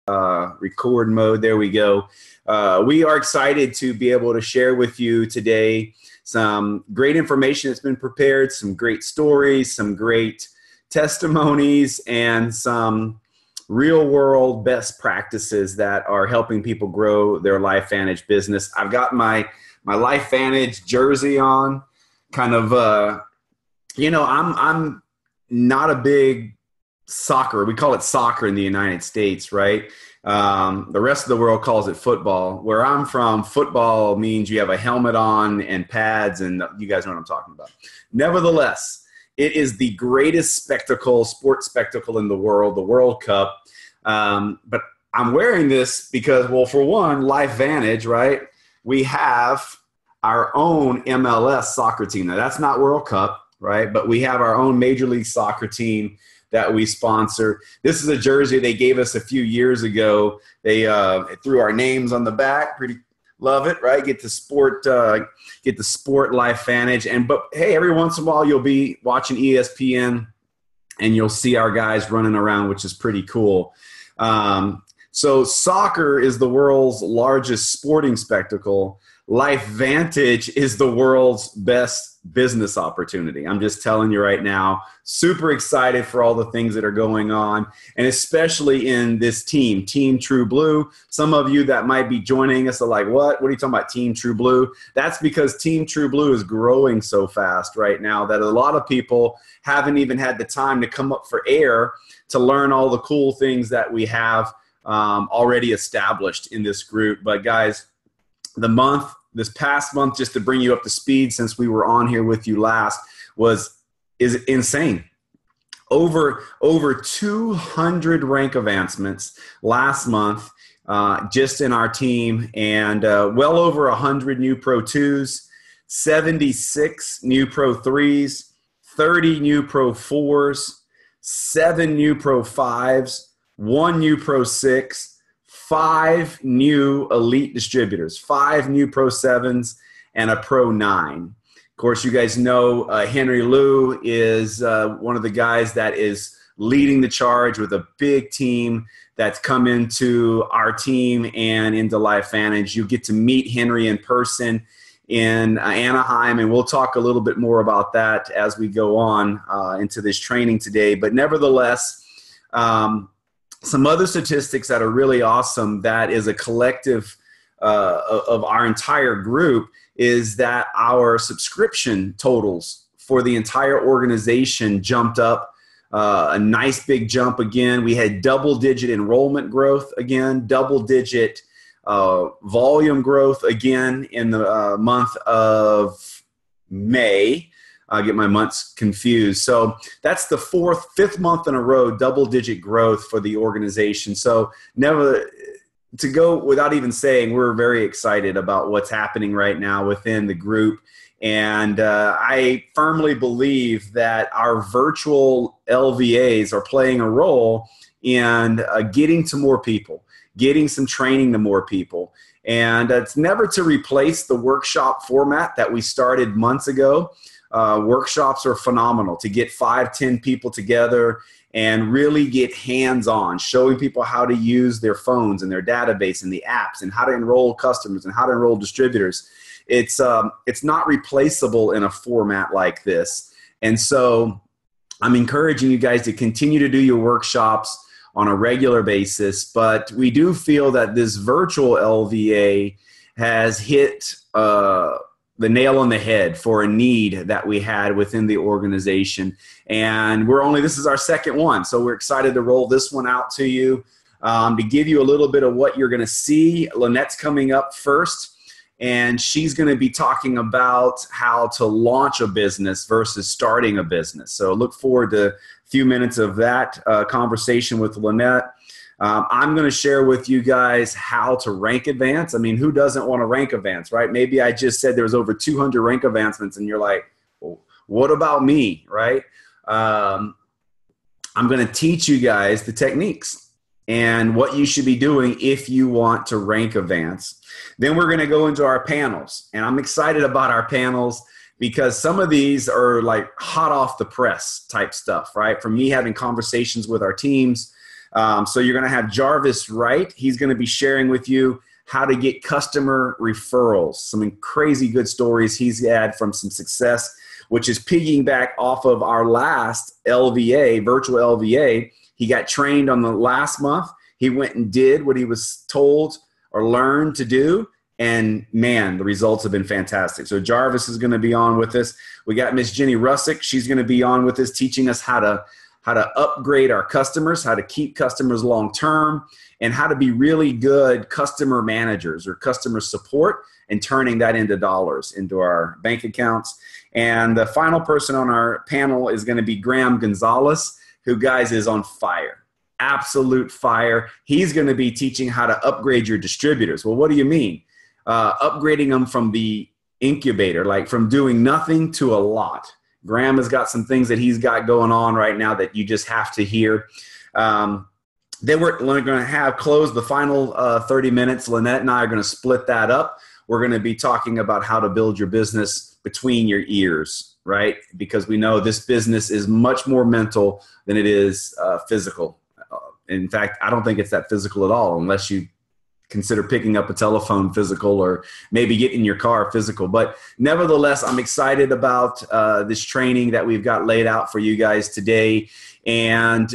record mode. There we go. We are excited to be able to share with you today some great information that's been prepared, some great stories, some great testimonies, and some real world best practices that are helping people grow their LifeVantage business. I've got my LifeVantage jersey on, kind of, I'm not a big soccer. We call it soccer in the United States, right? The rest of the world calls it football. Where I'm from, football means you have a helmet on and pads, and you guys know what I'm talking about. Nevertheless, it is the greatest sports spectacle in the World Cup. But I'm wearing this because, well, for one, LifeVantage, right? We have our own MLS soccer team. Now, that's not World Cup, right? But we have our own Major League Soccer team that we sponsor. This is a jersey they gave us a few years ago. They threw our names on the back. Pretty love it, right? Get to sport LifeVantage. But hey, every once in a while you'll be watching ESPN and you'll see our guys running around, which is pretty cool. So soccer is the world's largest sporting spectacle. LifeVantage is the world's best business opportunity. I'm just telling you right now, super excited for all the things that are going on, and especially in this Team True Blue. Some of you that might be joining us are like, what are you talking about, Team True Blue? That's because Team True Blue is growing so fast right now that a lot of people haven't even had the time to come up for air to learn all the cool things that we have already established in this group. But guys, this past month, just to bring you up to speed since we were on here with you last, is insane. Over 200 rank advancements last month just in our team, and well over 100 new Pro 2s, 76 new Pro 3s, 30 new Pro 4s, 7 new Pro 5s, 1 new Pro 6, 5 new elite distributors, 5 new Pro 7s, and a Pro 9. Of course, you guys know Henry Liu is one of the guys that is leading the charge with a big team that's come into our team and into LifeVantage. You get to meet Henry in person in Anaheim, and we'll talk a little bit more about that as we go on into this training today. But nevertheless, some other statistics that are really awesome, that is a collective of our entire group, is that our subscription totals for the entire organization jumped up a nice big jump again. We had double-digit enrollment growth again, double-digit volume growth again in the month of May. I get my months confused. So that's the fifth month in a row, double-digit growth for the organization. So never to go without even saying, we're very excited about what's happening right now within the group. And I firmly believe that our virtual LVAs are playing a role in getting to more people, getting some training to more people. And it's never to replace the workshop format that we started months ago. Workshops are phenomenal to get 5-10 people together and really get hands-on, showing people how to use their phones and their database and the apps and how to enroll customers and how to enroll distributors. It's not replaceable in a format like this. And so I'm encouraging you guys to continue to do your workshops on a regular basis, but we do feel that this virtual LVA has hit the nail on the head for a need that we had within the organization. And this is our second one. So we're excited to roll this one out to you. To give you a little bit of what you're going to see, Lynette's coming up first, and she's going to be talking about how to launch a business versus starting a business. So look forward to a few minutes of that conversation with Lynette. I'm going to share with you guys how to rank advance. I mean, who doesn't want to rank advance, right? Maybe I just said there was over 200 rank advancements and you're like, well, what about me, right? I'm going to teach you guys the techniques and what you should be doing if you want to rank advance. Then we're going to go into our panels, and I'm excited about our panels because some of these are like hot off the press type stuff, right? From me having conversations with our teams, So you're going to have Jarvis Wright. He's going to be sharing with you how to get customer referrals, some crazy good stories he's had from some success, which is piggyback off of our last LVA, virtual LVA. He got trained on the last month. He went and did what he was told or learned to do. And man, the results have been fantastic. So Jarvis is going to be on with us. We got Miss Jenny Russick. She's going to be on with us, teaching us how to upgrade our customers, how to keep customers long-term, and how to be really good customer managers or customer support and turning that into dollars into our bank accounts. And the final person on our panel is going to be Graham Gonzalez, who, guys, is on fire. Absolute fire. He's going to be teaching how to upgrade your distributors. Well, what do you mean? Upgrading them from the incubator, like from doing nothing to a lot. Graham has got some things that he's got going on right now that you just have to hear. Then we're going to have closed the final 30 minutes. Lynette and I are going to split that up. We're going to be talking about how to build your business between your ears, right? Because we know this business is much more mental than it is physical. In fact, I don't think it's that physical at all unless you consider picking up a telephone physical or maybe get in your car physical. But nevertheless, I'm excited about this training that we've got laid out for you guys today. And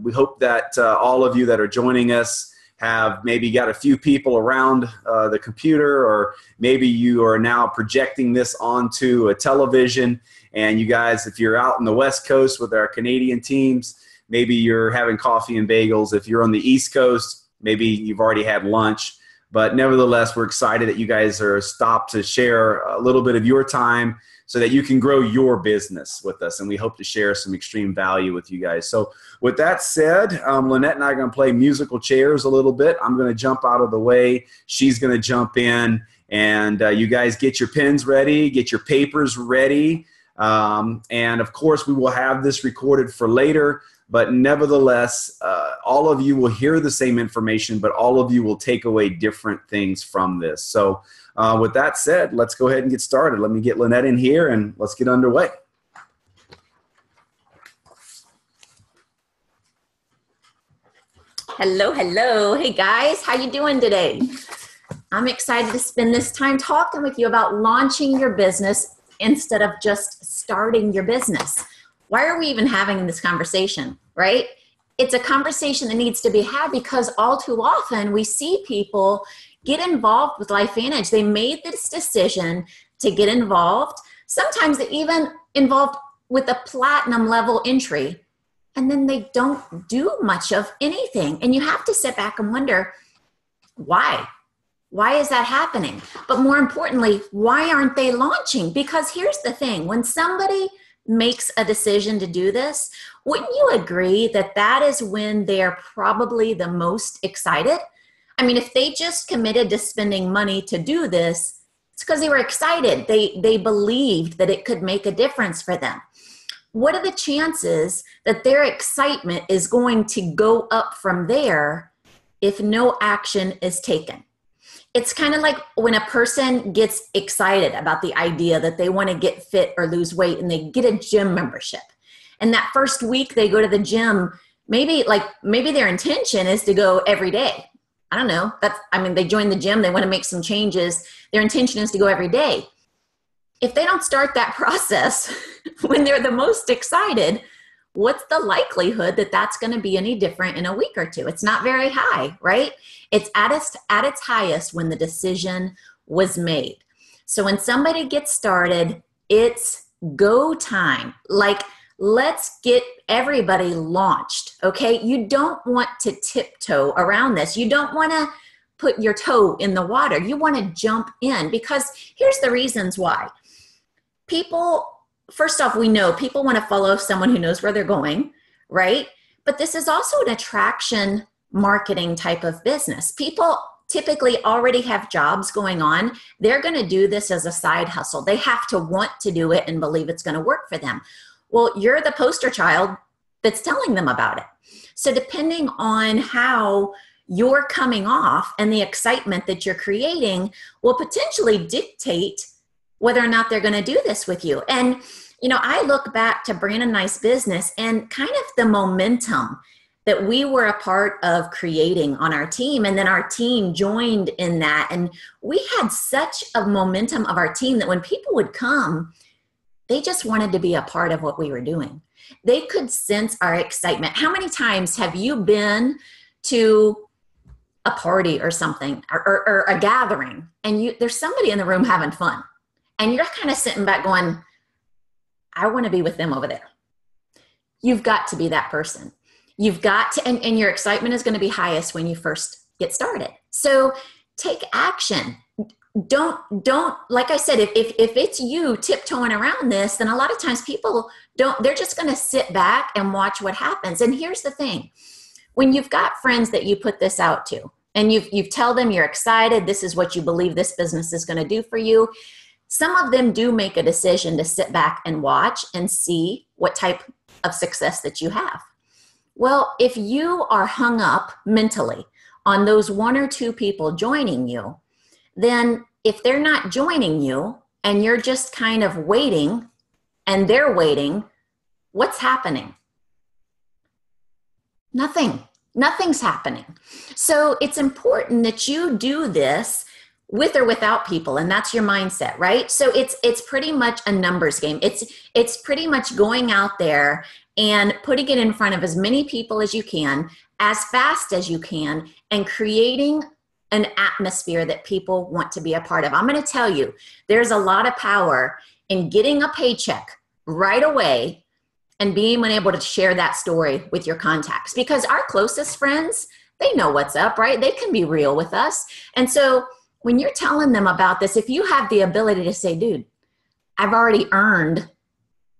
we hope that all of you that are joining us have maybe got a few people around the computer, or maybe you are now projecting this onto a television. And you guys, if you're out in the West Coast with our Canadian teams, maybe you're having coffee and bagels. If you're on the East Coast, maybe you've already had lunch. But nevertheless, we're excited that you guys are stopped to share a little bit of your time so that you can grow your business with us. And we hope to share some extreme value with you guys. So with that said, Lynette and I are going to play musical chairs a little bit. I'm going to jump out of the way. She's going to jump in. And you guys get your pens ready, get your papers ready. And of course, we will have this recorded for later. But nevertheless, all of you will hear the same information, but all of you will take away different things from this. So with that said, let's go ahead and get started. Let me get Lynette in here and let's get underway. Hello, hello. Hey guys, how you doing today? I'm excited to spend this time talking with you about launching your business instead of just starting your business. Why are we even having this conversation, right? It's a conversation that needs to be had because all too often we see people get involved with LifeVantage. They made this decision to get involved. Sometimes they even involved with a platinum level entry, and then they don't do much of anything. And you have to sit back and wonder, why? Why is that happening? But more importantly, why aren't they launching? Because here's the thing, when somebody makes a decision to do this, wouldn't you agree that that is when they're probably the most excited? I mean, if they just committed to spending money to do this, it's because they were excited. They believed that it could make a difference for them. What are the chances that their excitement is going to go up from there if no action is taken? It's kind of like when a person gets excited about the idea that they want to get fit or lose weight and they get a gym membership. And that first week they go to the gym, maybe their intention is to go every day. I don't know. They join the gym, they want to make some changes. Their intention is to go every day. If they don't start that process when they're the most excited, what's the likelihood that that's going to be any different in a week or two? It's not very high, right? It's at its highest when the decision was made. So when somebody gets started, it's go time. Like, let's get everybody launched, okay? You don't want to tiptoe around this. You don't want to put your toe in the water. You want to jump in, because here's the reasons why. People, first off, we know people want to follow someone who knows where they're going, right? But this is also an attraction marketing type of business. People typically already have jobs going on. They're going to do this as a side hustle. They have to want to do it and believe it's going to work for them. Well, you're the poster child that's telling them about it. So depending on how you're coming off and the excitement that you're creating will potentially dictate whether or not they're going to do this with you. And, you know, I look back to Brand and Nice Business and kind of the momentum that we were a part of creating on our team. And then our team joined in that. And we had such a momentum of our team that when people would come, they just wanted to be a part of what we were doing. They could sense our excitement. How many times have you been to a party or something or a gathering and there's somebody in the room having fun and you're kind of sitting back going, I want to be with them over there. You've got to be that person. You've got to, and your excitement is going to be highest when you first get started. So take action. Don't, like I said, if it's you tiptoeing around this, then a lot of times people they're just going to sit back and watch what happens. And here's the thing. When you've got friends that you put this out to and you tell them you're excited, this is what you believe this business is going to do for you, some of them do make a decision to sit back and watch and see what type of success that you have. Well, if you are hung up mentally on those one or two people joining you, then if they're not joining you and you're just kind of waiting and they're waiting, what's happening? Nothing's happening. So it's important that you do this with or without people, and that's your mindset, right? So it's pretty much a numbers game. It's pretty much going out there and putting it in front of as many people as you can, as fast as you can, and creating an atmosphere that people want to be a part of. I'm going to tell you, there's a lot of power in getting a paycheck right away and being able to share that story with your contacts, because our closest friends, they know what's up, right? They can be real with us. And so when you're telling them about this, if you have the ability to say, dude, I've already earned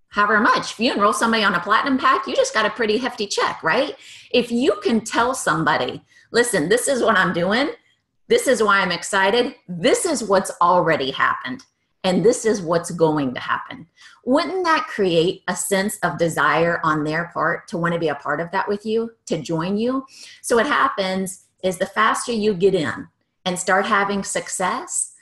however much. If you enroll somebody on a platinum pack, you just got a pretty hefty check, right? If you can tell somebody, listen, this is what I'm doing. This is why I'm excited. This is what's already happened. And this is what's going to happen. Wouldn't that create a sense of desire on their part to want to be a part of that with you, to join you? So what happens is the faster you get in and start having success,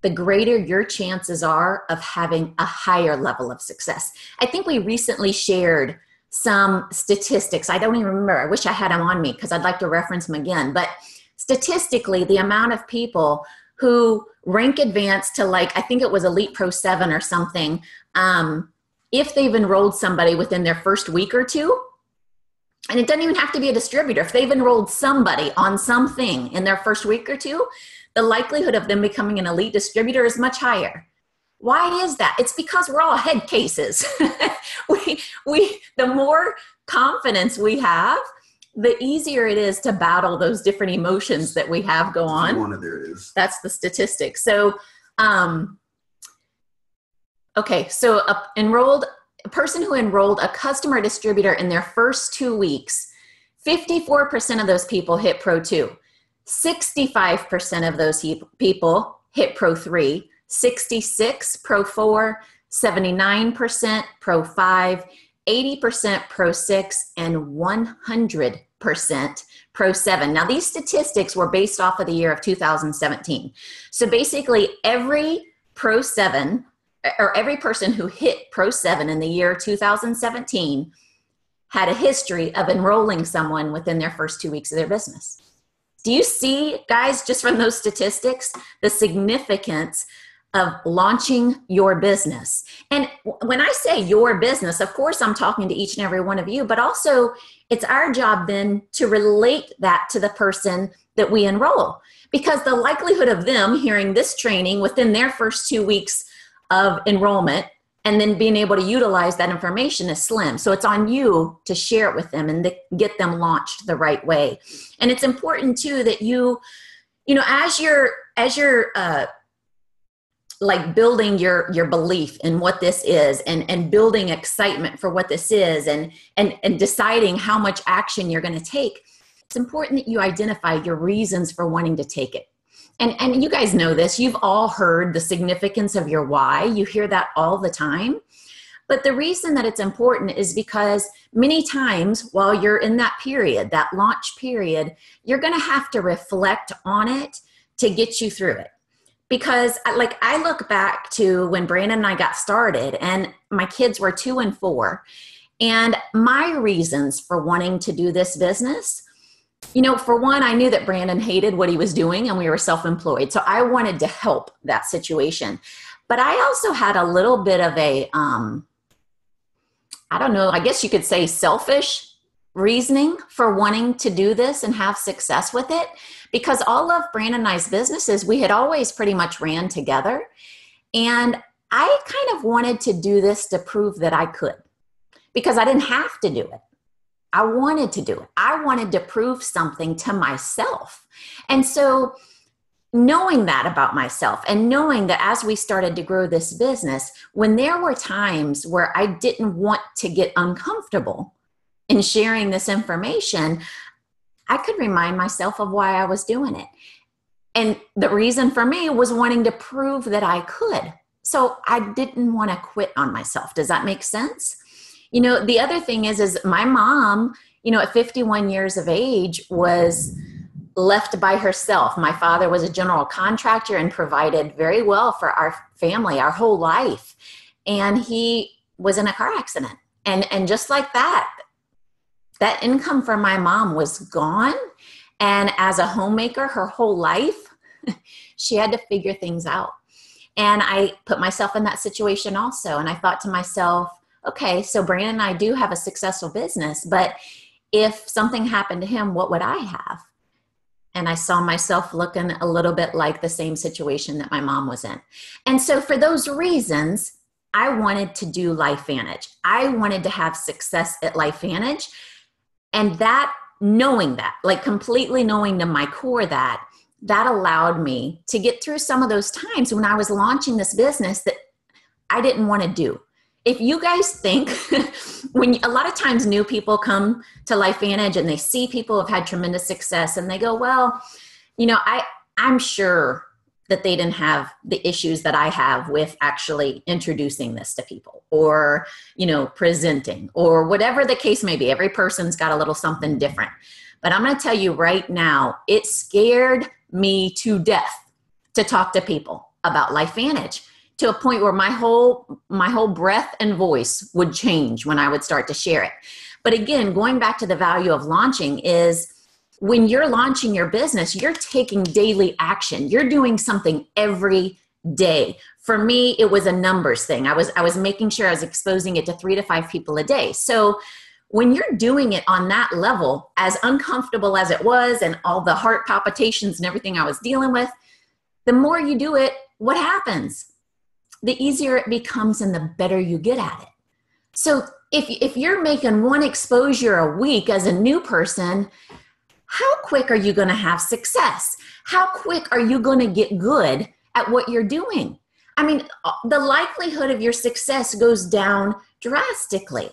the greater your chances are of having a higher level of success. I think we recently shared some statistics. I don't even remember. I wish I had them on me because I'd like to reference them again. But statistically, the amount of people who rank advanced to, like, I think it was Elite Pro 7 or something, if they've enrolled somebody within their first week or two, and it doesn't even have to be a distributor, if they've enrolled somebody on something in their first week or two, the likelihood of them becoming an elite distributor is much higher. Why is that? It's because we're all head cases. The more confidence we have, the easier it is to battle those different emotions that we have go on. There it is. That's the statistic. So, okay, so a person who enrolled a customer distributor in their first 2 weeks, 54% of those people hit Pro 2. 65% of those people hit Pro 3, 66 Pro 4, 79% Pro 5, 80% Pro 6, and 100% Pro 7. Now, these statistics were based off of the year of 2017. So basically, every Pro 7, or every person who hit Pro 7 in the year 2017 had a history of enrolling someone within their first 2 weeks of their business. Do you see, guys, just from those statistics, the significance of launching your business? And when I say your business, of course, I'm talking to each and every one of you, but also it's our job then to relate that to the person that we enroll, because the likelihood of them hearing this training within their first 2 weeks of enrollment and then being able to utilize that information is slim. So it's on you to share it with them and get them launched the right way. And it's important too that you know, as you're like building your belief in what this is and building excitement for what this is and deciding how much action you're going to take, it's important that you identify your reasons for wanting to take it. And you guys know this. You've all heard the significance of your why. You hear that all the time. But the reason that it's important is because many times while you're in that period, that launch period, you're going to have to reflect on it to get you through it. Because like I look back to when Brandon and I got started and my kids were 2 and 4. And my reasons for wanting to do this business, for one, I knew that Brandon hated what he was doing and we were self-employed. So I wanted to help that situation. But I also had a little bit of a, I don't know, I guess you could say selfish reasoning for wanting to do this and have success with it. Because all of Brandon and I's businesses, we had always pretty much ran together. And I kind of wanted to do this to prove that I could, because I didn't have to do it. I wanted to do it. I wanted to prove something to myself. And so knowing that about myself and knowing that as we started to grow this business, when there were times where I didn't want to get uncomfortable in sharing this information, I could remind myself of why I was doing it. And the reason for me was wanting to prove that I could. So I didn't want to quit on myself. Does that make sense? The other thing is my mom, at 51 years of age was left by herself. My father was a general contractor and provided very well for our family, our whole life. And he was in a car accident. And just like that income from my mom was gone. And as a homemaker, her whole life, she had to figure things out. And I put myself in that situation also. And I thought to myself, okay, so Brandon and I do have a successful business, but if something happened to him, what would I have? And I saw myself looking a little bit like the same situation that my mom was in. And so for those reasons, I wanted to do LifeVantage. I wanted to have success at LifeVantage. And that, knowing that, like completely knowing to my core that allowed me to get through some of those times when I was launching this business that I didn't want to do. If you guys think, a lot of times new people come to LifeVantage and they see people have had tremendous success and they go, well, I'm sure that they didn't have the issues that I have with actually introducing this to people or, presenting or whatever the case may be. Every person's got a little something different. But I'm going to tell you right now, it scared me to death to talk to people about LifeVantage, to a point where my whole breath and voice would change when I would start to share it. But again, going back to the value of launching is when you're launching your business, you're taking daily action. You're doing something every day. For me, it was a numbers thing. I was making sure I was exposing it to 3 to 5 people a day. So when you're doing it on that level, as uncomfortable as it was and all the heart palpitations and everything I was dealing with, the more you do it, what happens? The easier it becomes and the better you get at it. So if you're making 1 exposure a week as a new person, how quick are you going to have success? How quick are you going to get good at what you're doing? I mean, the likelihood of your success goes down drastically.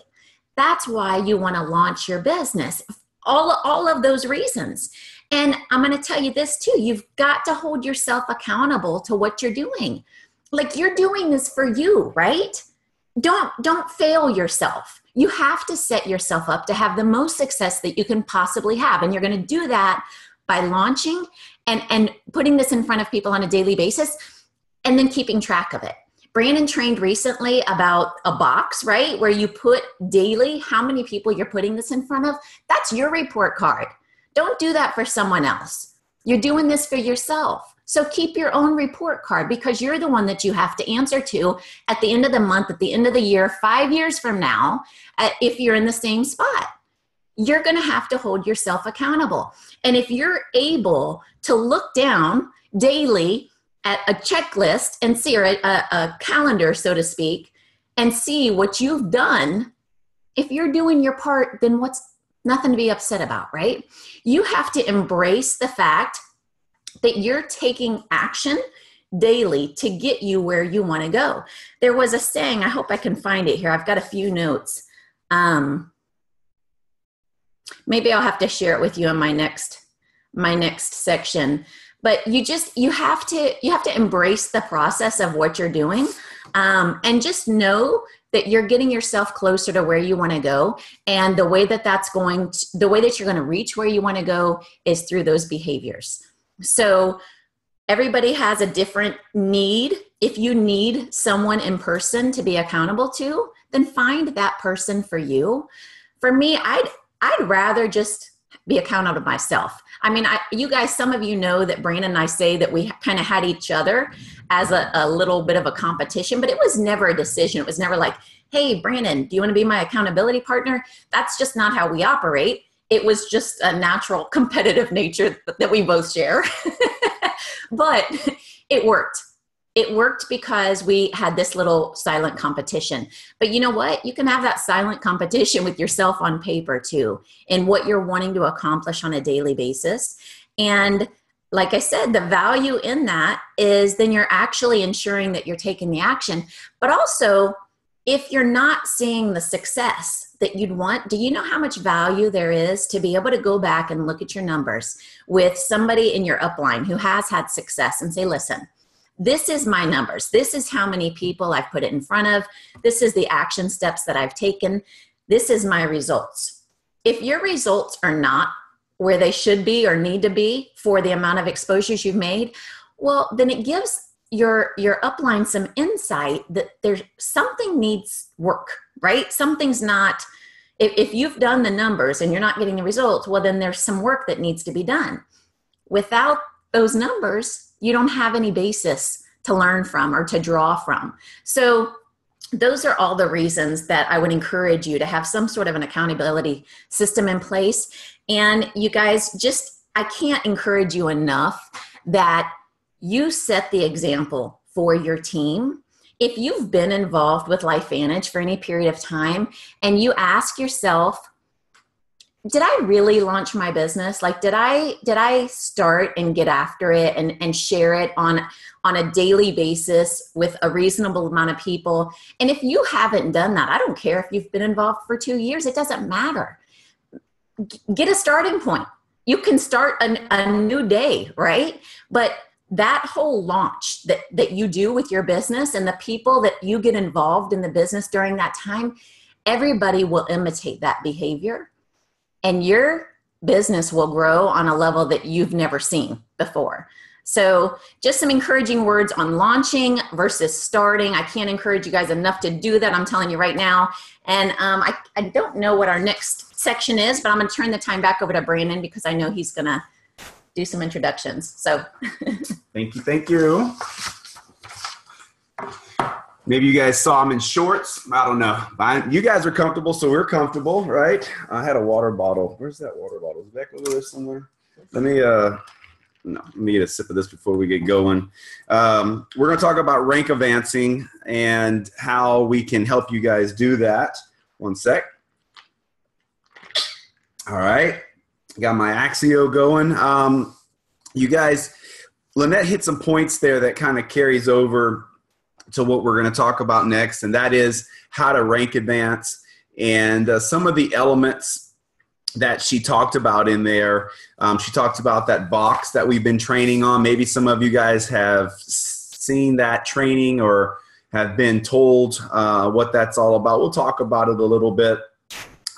That's why you want to launch your business. All of those reasons. And I'm going to tell you this too. You've got to hold yourself accountable to what you're doing. Like, you're doing this for you, right? Don't fail yourself. You have to set yourself up to have the most success that you can possibly have. And you're going to do that by launching and putting this in front of people on a daily basis and then keeping track of it. Brandon trained recently about a box, right? Where you put daily how many people you're putting this in front of. That's your report card. Don't do that for someone else. You're doing this for yourself. So keep your own report card, because you're the one that you have to answer to at the end of the month, at the end of the year, 5 years from now, if you're in the same spot. You're going to have to hold yourself accountable. And if you're able to look down daily at a checklist and see, or a calendar, so to speak, and see what you've done, if you're doing your part, then what's nothing to be upset about, right? You have to embrace the fact that you're taking action daily to get you where you want to go. There was a saying, I hope I can find it here. I've got a few notes. Maybe I'll have to share it with you in my next section. But you have to embrace the process of what you're doing, and just know that you're getting yourself closer to where you want to go. And the way that you're going to reach where you want to go is through those behaviors. So everybody has a different need. If you need someone in person to be accountable to, then find that person for you. For me, I'd rather just be accountable to myself. I mean, you guys, some of you know that Brandon and I say that we kind of had each other as a little bit of a competition, but it was never a decision. It was never like, hey, Brandon, do you want to be my accountability partner? That's just not how we operate. It was just a natural competitive nature that we both share. But it worked. It worked because we had this little silent competition. But you know what? You can have that silent competition with yourself on paper too, in what you're wanting to accomplish on a daily basis. And like I said, the value in that is then you're actually ensuring that you're taking the action. But also, if you're not seeing the success that you'd want, do you know how much value there is to be able to go back and look at your numbers with somebody in your upline who has had success and say, listen, this is my numbers. This is how many people I've put it in front of. This is the action steps that I've taken. This is my results. If your results are not where they should be or need to be for the amount of exposures you've made, well, then it gives your upline some insight that there's something needs work, right? Something's not, if you've done the numbers and you're not getting the results, well, then there's some work that needs to be done. Without those numbers, you don't have any basis to learn from or to draw from. So those are all the reasons that I would encourage you to have some sort of an accountability system in place. And you guys, I can't encourage you enough that you set the example for your team. If you've been involved with LifeVantage for any period of time and you ask yourself, did I really launch my business? Like, did I start and get after it and share it on a daily basis with a reasonable amount of people? And if you haven't done that, I don't care if you've been involved for 2 years, it doesn't matter. Get a starting point. You can start a new day, right? But that whole launch that you do with your business and the people that you get involved in the business during that time, everybody will imitate that behavior. And your business will grow on a level that you've never seen before. So just some encouraging words on launching versus starting. I can't encourage you guys enough to do that. I'm telling you right now. And I don't know what our next section is, but I'm going to turn the time back over to Brandon because I know he's going to do some introductions. So Thank you. Maybe you guys saw him in shorts. I don't know. You guys are comfortable, so we're comfortable, right? I had a water bottle. Where's that water bottle? Is it back over there somewhere? Let me get a sip of this before we get going. We're going to talk about rank advancing and how we can help you guys do that. One sec. All right. Got my Axio going. You guys, Lynette hit some points there that kind of carries over to what we're going to talk about next, and that is how to rank advance and some of the elements that she talked about in there. She talked about that box that we've been training on. Maybe some of you guys have seen that training or have been told what that's all about. We'll talk about it a little bit.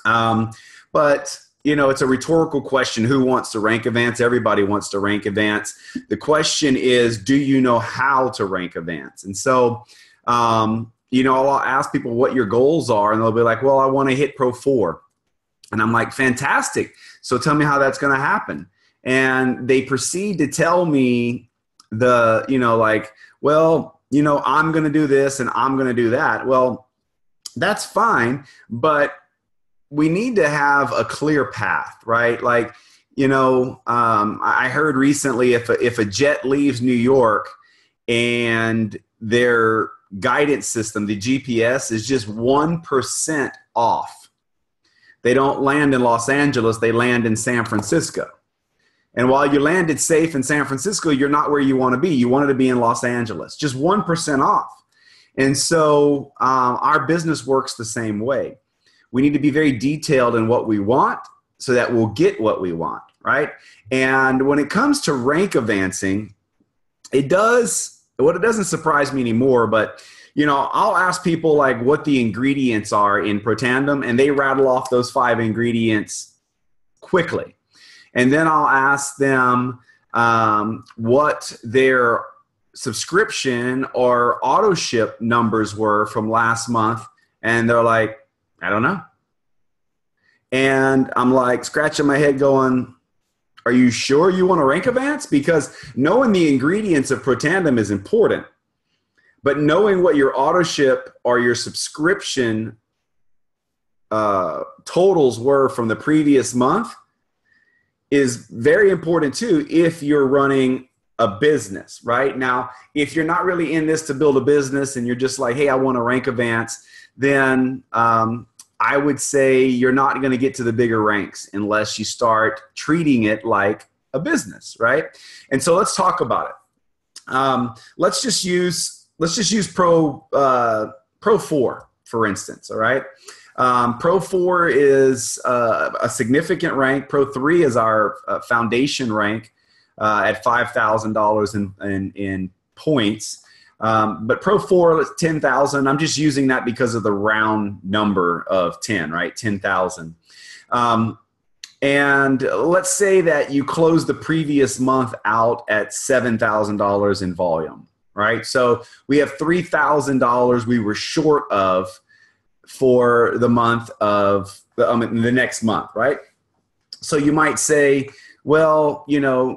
But it's a rhetorical question. Who wants to rank advance? Everybody wants to rank advance. The question is, do you know how to rank advance? And so, I'll ask people what your goals are, and they'll be like, well, I want to hit Pro 4. And I'm like, fantastic. So tell me how that's going to happen. And they proceed to tell me I'm going to do this and I'm going to do that. Well, that's fine, but we need to have a clear path, right? Like, I heard recently if a jet leaves New York and their guidance system, the GPS, is just 1% off, they don't land in Los Angeles, they land in San Francisco. And while you landed safe in San Francisco, you're not where you want to be. You wanted to be in Los Angeles, just 1% off. And so our business works the same way. We need to be very detailed in what we want so that we'll get what we want, right? And when it comes to rank advancing, it doesn't surprise me anymore, but I'll ask people like what the ingredients are in Protandem, and they rattle off those 5 ingredients quickly. And then I'll ask them what their subscription or auto ship numbers were from last month And they're like, I don't know. And I'm like scratching my head going, are you sure you want to rank advance? Because knowing the ingredients of Protandim is important, but knowing what your auto ship or your subscription totals were from the previous month is very important too if you're running a business. Right now, if you're not really in this to build a business and you're just like, hey, I want to rank advance, then I would say you're not going to get to the bigger ranks unless you start treating it like a business, right? And so let's talk about it. Let's just use Pro 4, for instance. All right. Pro 4 is a significant rank. Pro 3 is our foundation rank at $5,000 in points. But Pro 4 is 10,000. I'm just using that because of the round number of 10, right? 10,000. And let's say that you closed the previous month out at $7,000 in volume, right? So we have $3,000 we were short of for the month of the next month, right? So you might say, well,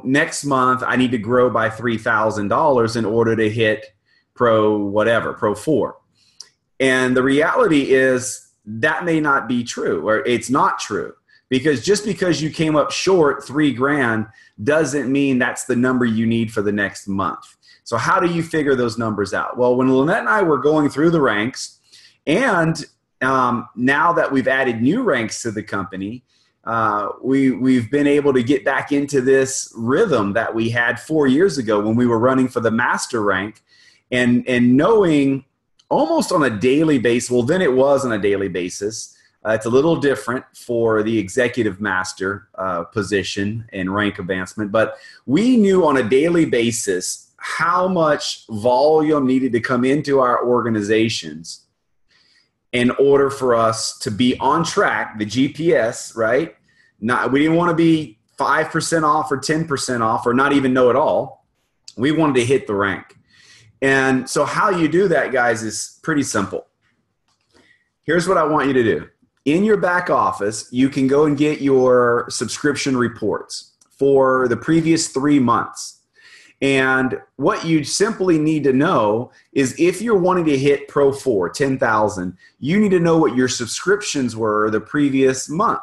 next month I need to grow by $3,000 in order to hit Pro 4. And the reality is that may not be true, or it's not true, because just because you came up short $3,000 doesn't mean that's the number you need for the next month. So how do you figure those numbers out? Well, when Lynette and I were going through the ranks, and now that we've added new ranks to the company, we've been able to get back into this rhythm that we had 4 years ago when we were running for the master rank. And knowing almost on a daily basis, well, then it was on a daily basis. It's a little different for the executive master position and rank advancement. But we knew on a daily basis how much volume needed to come into our organizations in order for us to be on track, the GPS, right? We didn't want to be 5% off or 10% off or not even know it all. We wanted to hit the rank. And so how you do that, guys, is pretty simple. Here's what I want you to do. In your back office, you can go and get your subscription reports for the previous 3 months. And what you simply need to know is if you're wanting to hit Pro 4, 10,000, you need to know what your subscriptions were the previous month.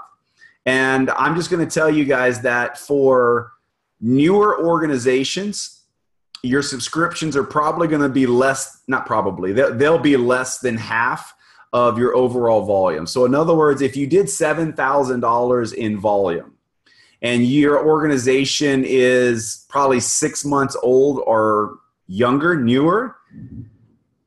And I'm just going to tell you guys that for newer organizations, your subscriptions are probably going to be less, not probably, they'll be less than half of your overall volume. So in other words, if you did $7,000 in volume and your organization is probably 6 months old or younger, newer,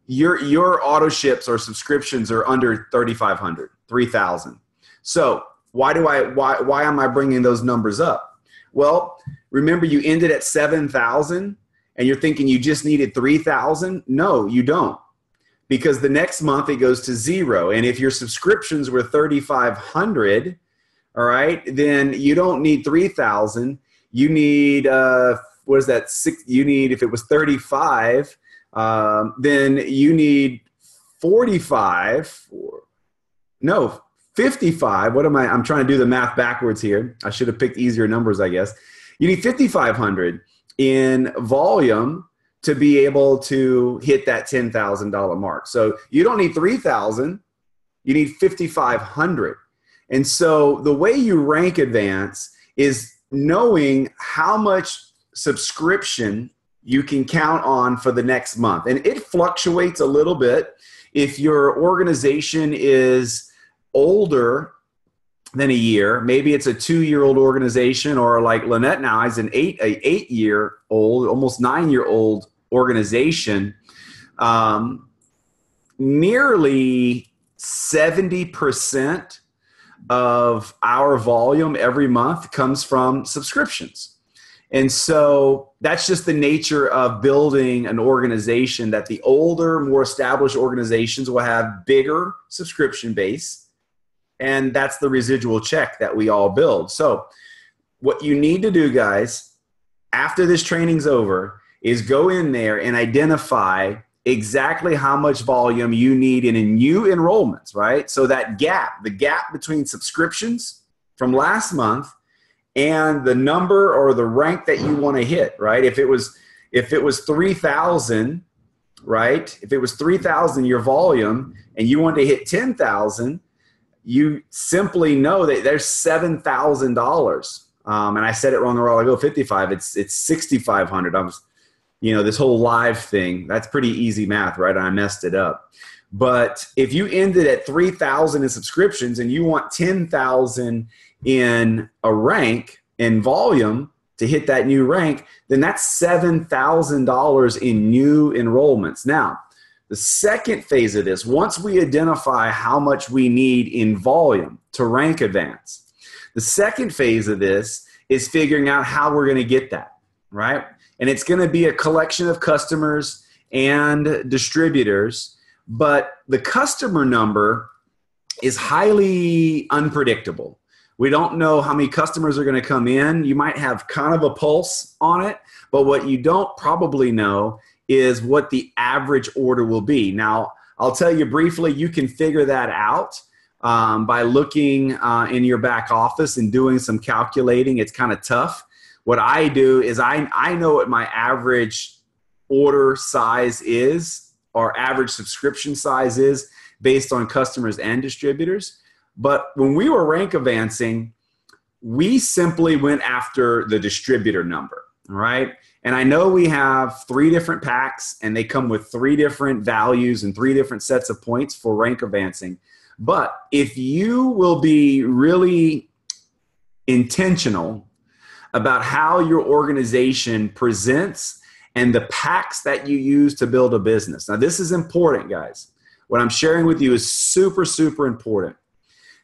your auto ships or subscriptions are under 3,500, 3,000. So why am I bringing those numbers up? Well, remember you ended at 7,000 and you're thinking you just needed 3,000. No, you don't. Because the next month it goes to 0. And if your subscriptions were 3,500, all right, then you don't need 3,000. You need, what is that? You need, if it was 35, then you need 45. No, 55. I'm trying to do the math backwards here. I should have picked easier numbers, I guess. You need 5,500 in volume to be able to hit that $10,000 mark. So you don't need 3,000, you need 5,500. And so the way you rank advance is knowing how much subscription you can count on for the next month. And it fluctuates a little bit. If your organization is older than a year, maybe it's a 2-year-old organization, or like Lynette now is an 8-year-old, almost 9-year-old organization. Nearly 70% of our volume every month comes from subscriptions. And so that's just the nature of building an organization, that the older, more established organizations will have bigger subscription base. And that's the residual check that we all build. So what you need to do, guys, after this training's over, is go in there and identify exactly how much volume you need in new enrollments, right? So that gap, the gap between subscriptions from last month and the number or the rank that you want to hit, right? If it was 3,000, right? If it was 3,000 your volume and you want to hit 10,000, you simply know that there's $7,000. And I said it wrong a while ago, 55. It's 6,500. This whole live thing, that's pretty easy math, right? I messed it up. But if you ended at 3,000 in subscriptions and you want 10,000 in a rank in volume to hit that new rank, then that's $7,000 in new enrollments. Now, the second phase of this, once we identify how much we need in volume to rank advance, the second phase of this is figuring out how we're going to get that, right? And it's going to be a collection of customers and distributors, but the customer number is highly unpredictable. We don't know how many customers are going to come in. You might have kind of a pulse on it, but what you don't probably know is what the average order will be. Now, I'll tell you briefly, you can figure that out by looking in your back office and doing some calculating. It's kind of tough. What I do is I know what my average order size is, or average subscription size is, based on customers and distributors. But when we were rank advancing, we simply went after the distributor number, right? And I know we have 3 different packs and they come with 3 different values and 3 different sets of points for rank advancing. But if you will be really intentional about how your organization presents and the packs that you use to build a business. Now, this is important, guys. What I'm sharing with you is super, super important,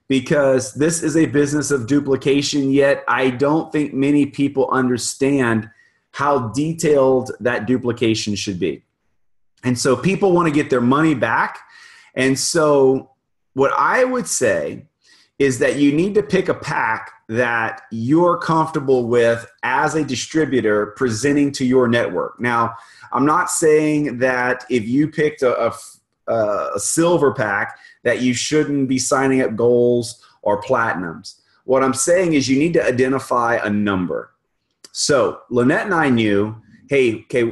because this is a business of duplication, yet I don't think many people understand how detailed that duplication should be. And so people want to get their money back. And so what I would say is that you need to pick a pack that you're comfortable with as a distributor presenting to your network. Now, I'm not saying that if you picked a silver pack that you shouldn't be signing up golds or platinums. What I'm saying is you need to identify a number. So Lynette and I knew, hey, okay,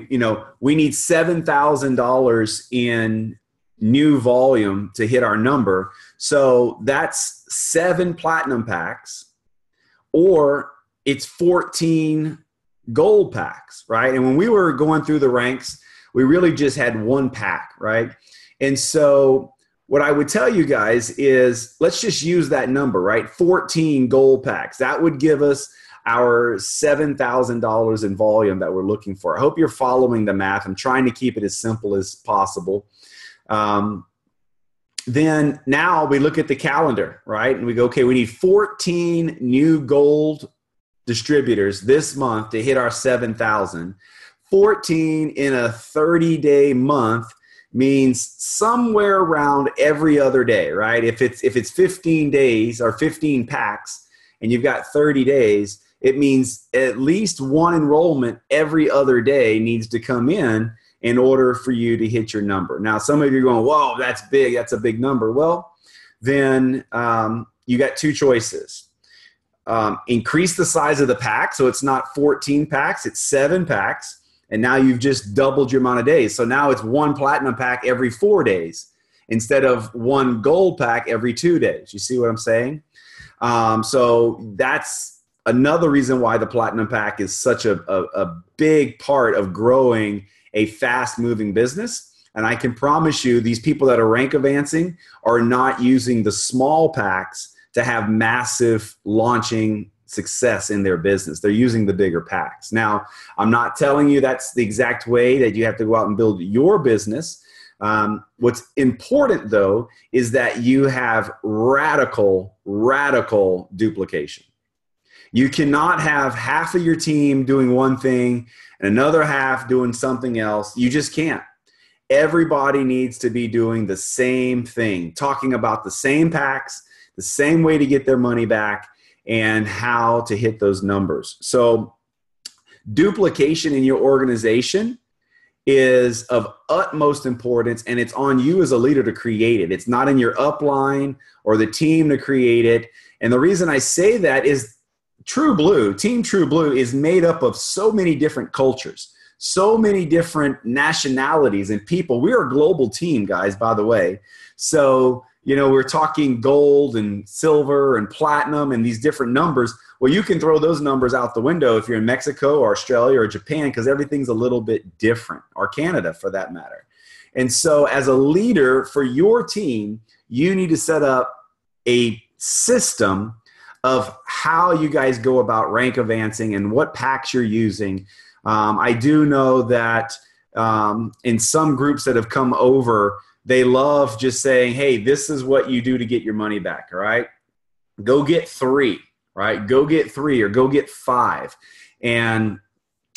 we need $7,000 in new volume to hit our number. So that's 7 platinum packs, or it's 14 gold packs, right? And when we were going through the ranks, we really just had 1 pack, right? And so what I would tell you guys is, let's just use that number, right? 14 gold packs. That would give us our $7,000 in volume that we're looking for. I hope you're following the math. I'm trying to keep it as simple as possible. Then now we look at the calendar, right? And we go, okay, we need 14 new gold distributors this month to hit our 7,000. 14 in a 30-day month means somewhere around every other day, right? If it's 15 days or 15 packs and you've got 30 days, it means at least 1 enrollment every other day needs to come in order for you to hit your number. Now, some of you are going, whoa, that's big. That's a big number. Well, then you got 2 choices. Increase the size of the pack. So it's not 14 packs, it's 7 packs. And now you've just doubled your amount of days. So now it's 1 platinum pack every 4 days instead of 1 gold pack every 2 days. You see what I'm saying? So that's another reason why the platinum pack is such a big part of growing a fast-moving business. And I can promise you, these people that are rank advancing are not using the small packs to have massive launching success in their business. They're using the bigger packs. Now, I'm not telling you that's the exact way that you have to go out and build your business. What's important, though, is that you have radical duplication. You cannot have half of your team doing one thing and another half doing something else. You just can't. Everybody needs to be doing the same thing, talking about the same packs, the same way to get their money back, and how to hit those numbers. So duplication in your organization is of utmost importance, and it's on you as a leader to create it. It's not in your upline or the team to create it. And the reason I say that is Team True Blue is made up of so many different cultures, so many different nationalities and people. We're a global team, guys, by the way. So, we're talking gold and silver and platinum and these different numbers. Well, you can throw those numbers out the window if you're in Mexico or Australia or Japan, because everything's a little bit different, or Canada for that matter. And so as a leader for your team, you need to set up a system of how you guys go about rank advancing and what packs you're using. I do know that in some groups that have come over, they love just saying, hey, this is what you do to get your money back, all right? Go get 3, right? Go get 3 or go get 5. And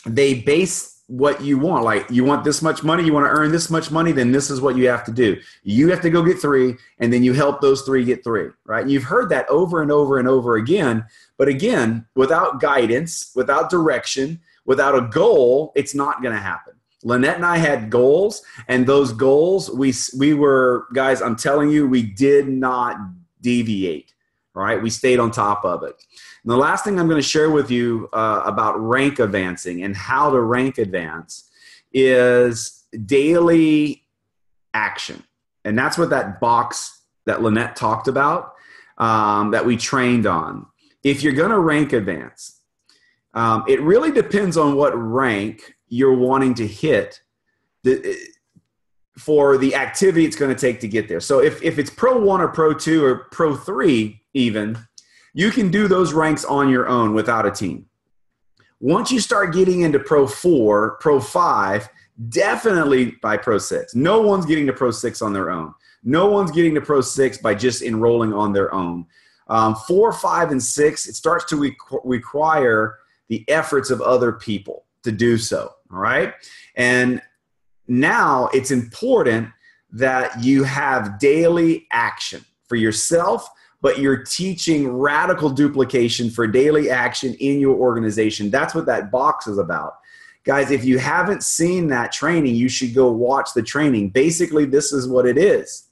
they base what you want. Like, you want this much money, you want to earn this much money, then this is what you have to do. You have to go get 3, and then you help those 3 get 3, right? And you've heard that over and over and over again. But again, without guidance, without direction, without a goal, it's not going to happen. Lynette and I had goals, and those goals, we were, guys, I'm telling you, we did not deviate, right? We stayed on top of it. And the last thing I'm going to share with you about rank advancing and how to rank advance is daily action. And that's what that box that Lynette talked about, that we trained on. If you're going to rank advance, it really depends on what rank you're wanting to hit for the activity it's going to take to get there. So if it's Pro 1 or Pro 2 or Pro 3 even, you can do those ranks on your own without a team. Once you start getting into Pro 4, Pro 5, definitely by Pro 6. No one's getting to Pro 6 on their own. No one's getting to Pro 6 by just enrolling on their own. 4, 5, and 6, it starts to require the efforts of other people to do so, all right? And now it's important that you have daily action for yourself, but you're teaching radical duplication for daily action in your organization. That's what that box is about. Guys, if you haven't seen that training, you should go watch the training. Basically, this is what it is.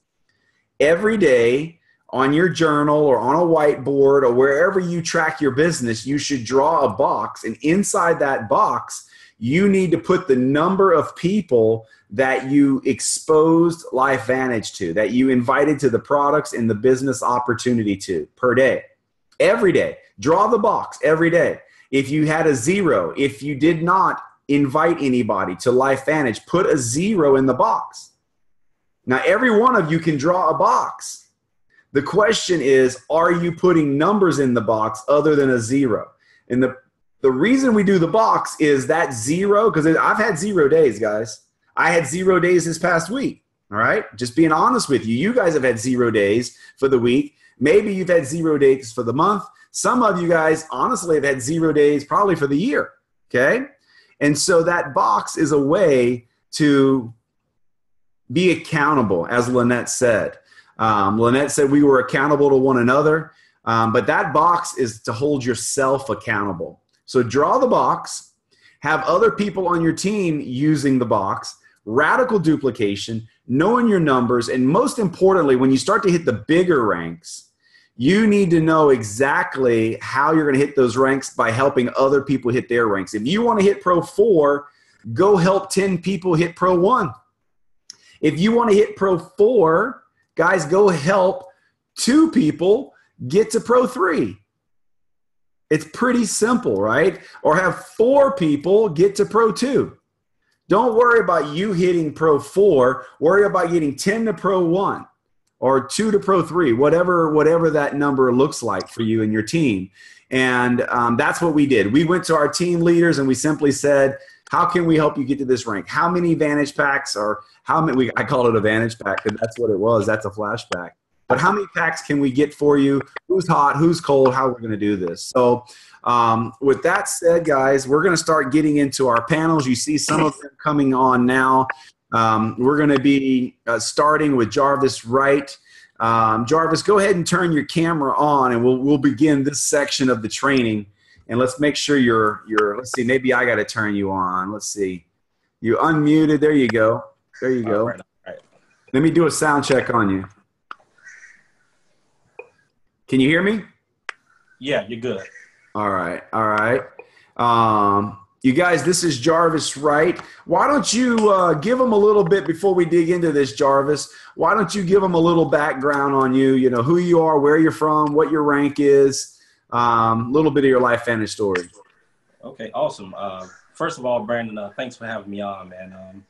Every day on your journal or on a whiteboard or wherever you track your business, you should draw a box, and inside that box, you need to put the number of people that you exposed LifeVantage to, that you invited to the products and the business opportunity to per day. Every day. Draw the box every day. If you had a 0, if you did not invite anybody to LifeVantage, put a 0 in the box. Now, every one of you can draw a box. The question is, are you putting numbers in the box other than a 0? And the reason we do the box is that 0, because I've had 0 days, guys. I had 0 days this past week, all right? Just being honest with you. You guys have had 0 days for the week. Maybe you've had 0 days for the month. Some of you guys, honestly, have had 0 days probably for the year, okay? And so that box is a way to be accountable, as Lynette said. Lynette said we were accountable to one another, but that box is to hold yourself accountable. So draw the box, have other people on your team using the box, radical duplication, knowing your numbers, and most importantly, when you start to hit the bigger ranks, you need to know exactly how you're going to hit those ranks by helping other people hit their ranks. If you want to hit Pro 4, go help 10 people hit Pro 1. If you want to hit Pro 4, guys, go help 2 people get to Pro 3. It's pretty simple, right? Or have 4 people get to Pro 2. Don't worry about you hitting Pro 4. Worry about getting 10 to Pro 1 or 2 to Pro 3, whatever that number looks like for you and your team. And that's what we did. We went to our team leaders and we simply said, how can we help you get to this rank? How many Vantage packs, or how many, I call it a Vantage pack because that's what it was. That's a flashback. But how many packs can we get for you? Who's hot? Who's cold? How we're going to do this? So with that said, guys, we're going to start getting into our panels. You see some of them coming on now. We're going to be starting with Jarvis Wright. Jarvis, go ahead and turn your camera on, and we'll begin this section of the training. And let's make sure you're let's see, maybe I got to turn you on. Let's see. You unmuted. There you go. There you go. All right. Let me do a sound check on you. Can you hear me? Yeah, you're good. All right. All right. You guys, this is Jarvis Wright. Why don't you give them a little bit before we dig into this, Jarvis? Why don't you give them a little background on you, you know, who you are, where you're from, what your rank is, a little bit of your LifeVantage story. Okay, awesome. First of all, Brandon, thanks for having me on, man.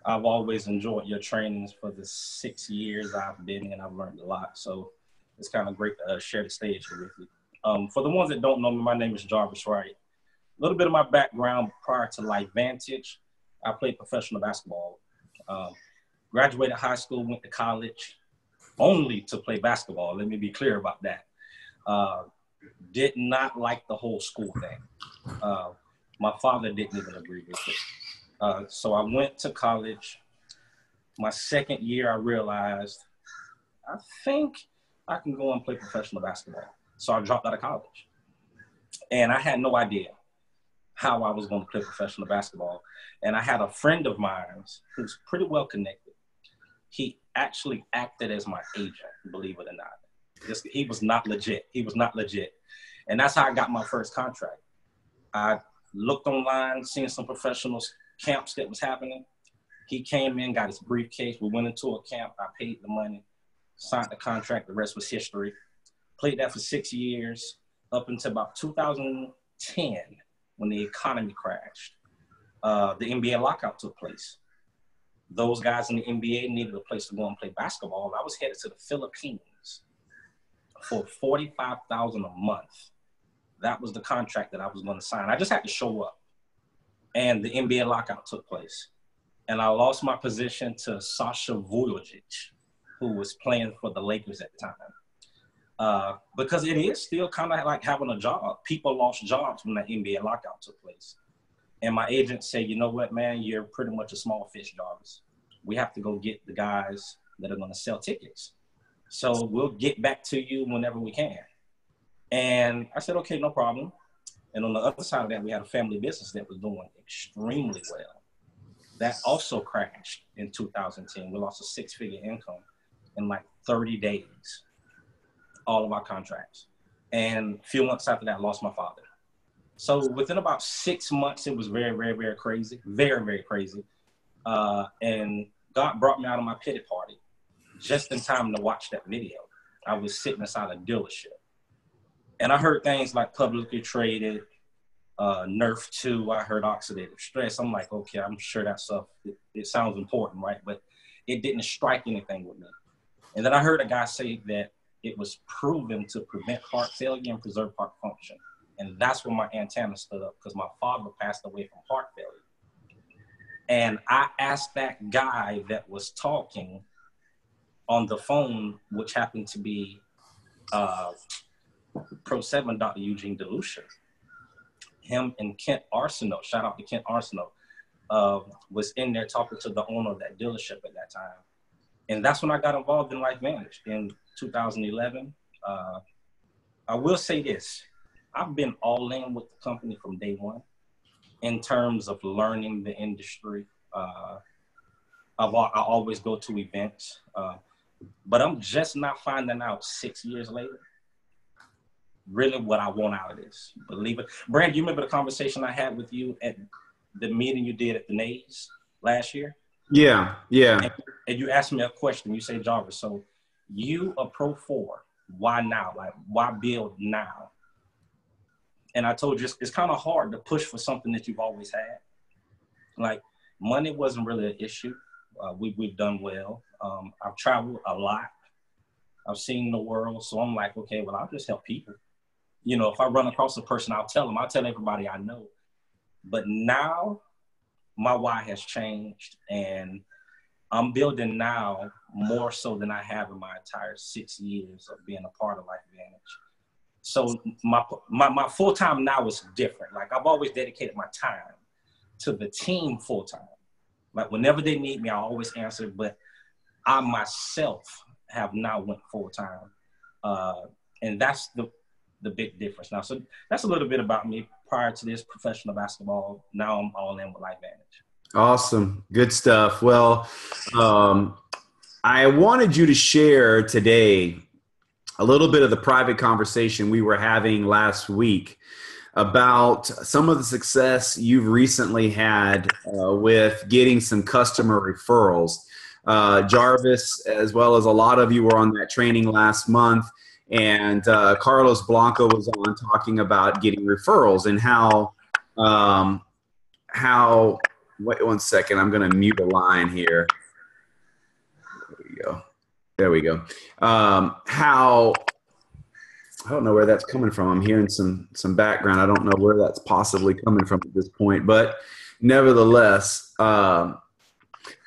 I've always enjoyed your trainings for the 6 years I've been in. I've learned a lot, so it's kind of great to share the stage here with you. For the ones that don't know me, my name is Jarvis Wright. A little bit of my background prior to LifeVantage, I played professional basketball. Graduated high school, went to college only to play basketball. Let me be clear about that. Did not like the whole school thing. My father didn't even agree with it. So I went to college. My second year, I realized, I think I can go and play professional basketball. So I dropped out of college. And I had no idea how I was going to play professional basketball. And I had a friend of mine who's pretty well connected. He actually acted as my agent, believe it or not. He was not legit. He was not legit. And that's how I got my first contract. I looked online, seen some professional camps that was happening. He came in, got his briefcase. We went into a camp. I paid the money, signed the contract. The rest was history. Played that for 6 years up until about 2010 when the economy crashed. The NBA lockout took place. Those guys in the NBA needed a place to go and play basketball. I was headed to the Philippines for $45,000 a month. That was the contract that I was going to sign. I just had to show up. And the NBA lockout took place. And I lost my position to Sasha Vujovic, who was playing for the Lakers at the time. Because it is still kind of like having a job. People lost jobs when the NBA lockout took place. And my agent said, you know what, man, you're pretty much a small fish, Jarvis. We have to go get the guys that are going to sell tickets. So we'll get back to you whenever we can. And I said, okay, no problem. And on the other side of that, we had a family business that was doing extremely well. That also crashed in 2010. We lost a six-figure income in like 30 days, all of our contracts. And a few months after that, I lost my father. So within about 6 months, it was very, very, very crazy, very, very crazy. And God brought me out of my pity party just in time to watch that video. I was sitting inside a dealership. And I heard things like publicly traded, Nerf 2, I heard oxidative stress. I'm like, okay, I'm sure that stuff, it sounds important, right? But it didn't strike anything with me. And then I heard a guy say that it was proven to prevent heart failure and preserve heart function. And that's when my antenna stood up because my father passed away from heart failure. And I asked that guy that was talking on the phone, which happened to be Pro 7 Dr. Eugene DeLucia. Him and Kent Arsenault, shout out to Kent Arsenault, was in there talking to the owner of that dealership at that time. And that's when I got involved in LifeVantage in 2011. I will say this, I've been all in with the company from day one in terms of learning the industry. I always go to events, but I'm just not finding out 6 years later really what I want out of this. Believe it. Brand, you remember the conversation I had with you at the meeting you did at the Nays last year? Yeah, yeah. And you asked me a question. You say, Jarvis, so you a Pro 4, why now? Like, why build now? And I told you, it's kind of hard to push for something that you've always had. Like, money wasn't really an issue. We've done well. I've traveled a lot. I've seen the world. So I'm like, okay, well, I'll just help people. You know, if I run across a person, I'll tell them. I'll tell everybody I know. But now my why has changed. And I'm building now more so than I have in my entire 6 years of being a part of LifeVantage. So my full-time now is different. Like, I've always dedicated my time to the team full-time. Like, whenever they need me, I always answer. But I myself have now went full-time. And that's the big difference now. So that's a little bit about me. Prior to this, professional basketball. Now I'm all in with LifeVantage. Awesome. Good stuff. Well, I wanted you to share today a little bit of the private conversation we were having last week about some of the success you've recently had with getting some customer referrals. Jarvis, as well as a lot of you, were on that training last month, and Carlos Blanco was on talking about getting referrals and how. Wait 1 second. I'm going to mute a line here. There we go. There we go. How I don't know where that's coming from. I'm hearing some background. I don't know where that's possibly coming from at this point, but nevertheless, how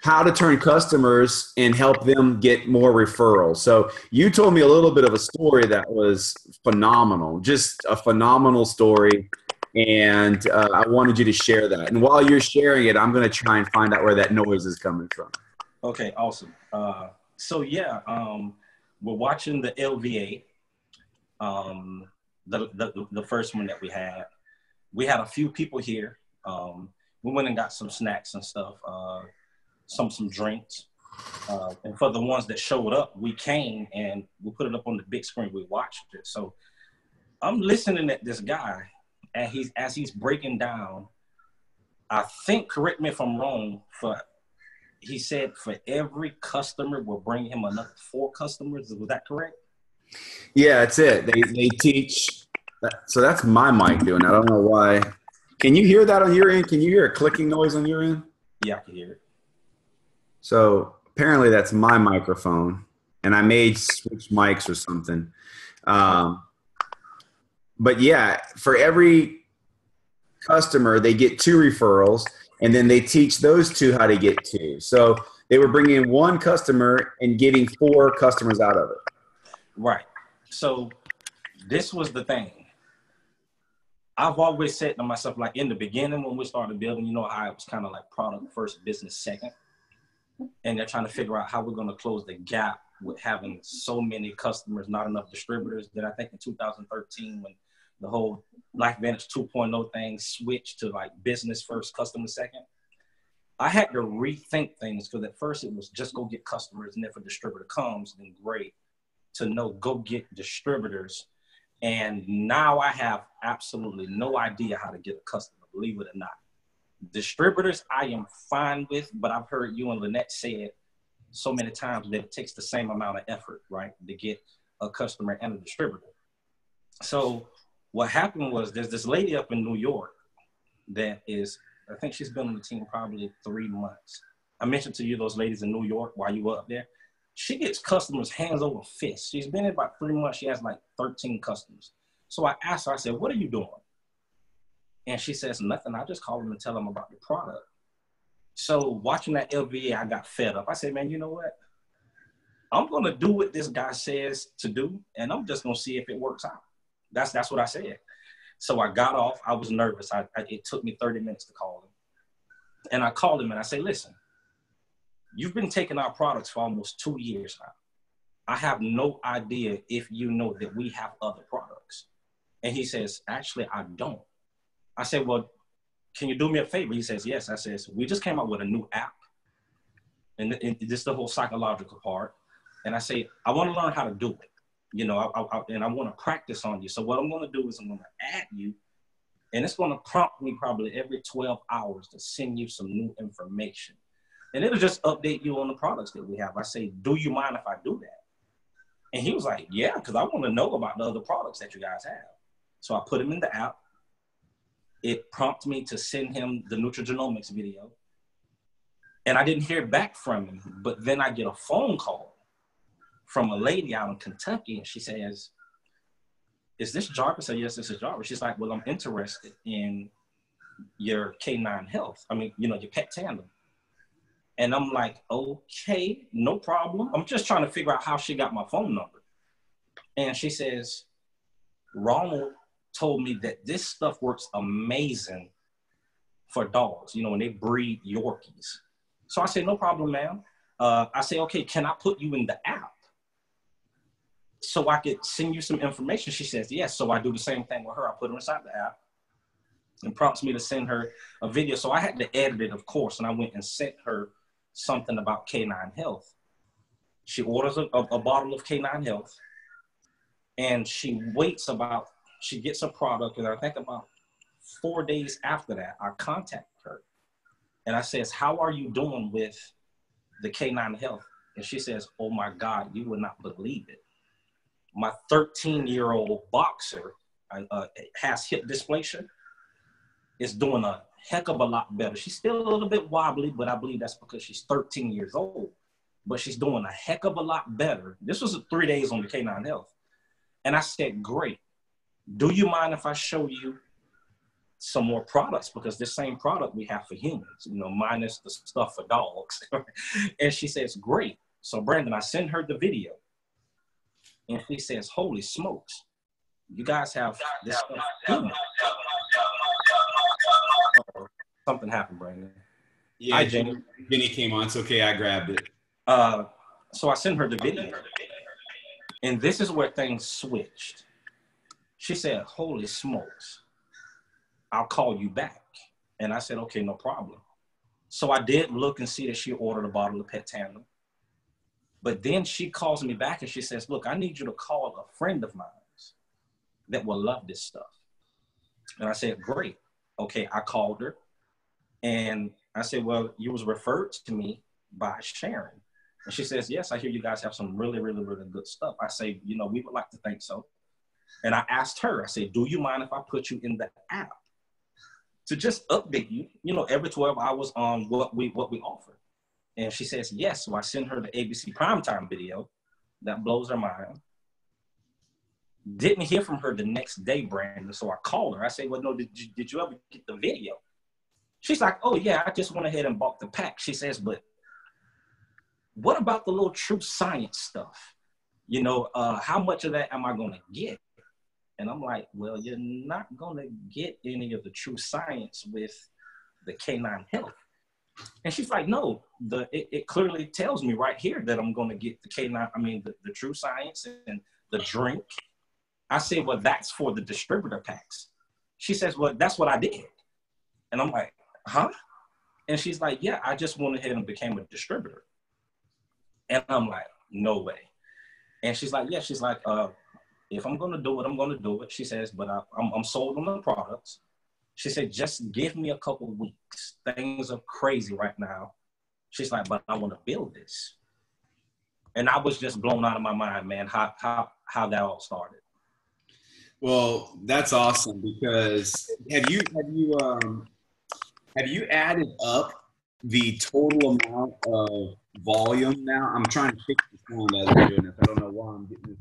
to turn customers and help them get more referrals. So you told me a little bit of a story that was phenomenal, just a phenomenal story. And I wanted you to share that. And while you're sharing it, I'm going to try and find out where that noise is coming from. Okay, awesome. We're watching the LVA, the first one that we had. We had a few people here. We went and got some snacks and stuff, some drinks. And for the ones that showed up, we came and we put it up on the big screen. We watched it. So I'm listening at this guy, and as he's breaking down, I think, correct me if I'm wrong, he said for every customer, we'll bring him another 4 customers. Was that correct? Yeah, that's it. They teach. So that's my mic doing that. I don't know why. Can you hear that on your end? Can you hear a clicking noise on your end? Yeah, I can hear it. So apparently that's my microphone, and I may switch mics or something. But yeah, for every customer, they get 2 referrals, and then they teach those 2 how to get 2. So they were bringing in 1 customer and getting 4 customers out of it. Right. So this was the thing. I've always said to myself, like in the beginning when we started building, you know how it was kind of like product first, business second. And they're trying to figure out how we're going to close the gap with having so many customers, not enough distributors. Then I think in 2013, when the whole LifeVantage 2.0 thing switched to like business first, customer second, I had to rethink things, because at first it was just go get customers, and if a distributor comes, then great. To know, go get distributors. And now I have absolutely no idea how to get a customer, believe it or not. Distributors I am fine with, but I've heard you and Lynette say it so many times that it takes the same amount of effort, right, to get a customer and a distributor. So what happened was, there's this lady up in New York that is, I think she's been on the team probably 3 months. I mentioned to you those ladies in New York while you were up there. She gets customers hands over fist. She's been in about 3 months. She has like 13 customers. So I asked her, I said, what are you doing? And she says, nothing. I just call them and tell them about the product. So watching that LVA, I got fed up. I said, man, you know what? I'm going to do what this guy says to do, and I'm just going to see if it works out. That's what I said. So I got off. I was nervous. It took me 30 minutes to call him. And I called him and I said, listen, you've been taking our products for almost 2 years now. I have no idea if you know that we have other products. And he says, actually, I don't. I said, well, can you do me a favor? He says, yes. I says, we just came out with a new app. And this is the whole psychological part. And I say, I want to learn how to do it. You know, and I want to practice on you. So what I'm going to do is I'm going to add you, and it's going to prompt me probably every 12 hours to send you some new information. And it'll just update you on the products that we have. I say, do you mind if I do that? And he was like, yeah, because I want to know about the other products that you guys have. So I put him in the app. It prompted me to send him the nutrigenomics video. And I didn't hear back from him. But then I get a phone call from a lady out in Kentucky. And she says, is this Jarvis? I said, yes, this is Jarvis. She's like, well, I'm interested in your canine health. I mean, you know, your pet tandem. And I'm like, okay, no problem. I'm just trying to figure out how she got my phone number. And she says, Ronald told me that this stuff works amazing for dogs, you know, when they breed Yorkies. So I said, no problem, ma'am. I say, okay, can I put you in the app so I could send you some information? She says, yes. So I do the same thing with her. I put her inside the app. and prompts me to send her a video. So I had to edit it, of course, and I went and sent her something about canine health. She orders a bottle of canine health, and she gets a product, and I think about 4 days after that, I contact her, and I says, how are you doing with the canine health? And she says, oh my God, you would not believe it. My 13-year-old boxer has hip dysplasia, is doing a heck of a lot better. She's still a little bit wobbly, but I believe that's because she's 13 years old. But she's doing a heck of a lot better. This was 3 days on the canine health. And I said, great. Do you mind if I show you some more products? Because this same product we have for humans, minus the stuff for dogs. And she says, great. So Brandon, I send her the video. And she says, holy smokes, you guys have this stuff human. Something happened, Brandon. Yeah, hi, Jenny came on. It's okay. I grabbed it. So I sent her the video. And this is where things switched. She said, holy smokes, I'll call you back. And I said, okay, no problem. So I did look and see that she ordered a bottle of Pet Tandem. But then she calls me back and she says, look, I need you to call a friend of mine that will love this stuff. And I said, great. Okay, I called her. And I said, well, you was referred to me by Sharon. And she says, yes, I hear you guys have some really, really, really good stuff. I say, we would like to think so. And I asked her, I said, do you mind if I put you in the app to just update you, every 12 hours on what we offer? And she says, yes. So I send her the ABC Primetime video. That blows her mind. Didn't hear from her the next day, Brandon. So I called her. I said, well, no, did you ever get the video? She's like, oh, yeah, I just went ahead and bought the pack. She says, but what about the little true science stuff? How much of that am I going to get? And I'm like, well, you're not going to get any of the true science with the canine health. And she's like, no, it clearly tells me right here that I'm going to get the the true science and the drink. I said, well, that's for the distributor packs. She says, well, that's what I did. And I'm like, huh? And she's like, yeah, I just went ahead and became a distributor. And I'm like, no way. And she's like, yeah, if I'm going to do it, I'm going to do it. She says, but I'm sold on the products. She said, just give me a couple of weeks. Things are crazy right now. She's like, but I want to build this. And I was just blown out of my mind, man, how that all started. Well, that's awesome, because have you added up the total amount of volume now? I'm trying to fix the sound as I'm doing this. I don't know why I'm getting this.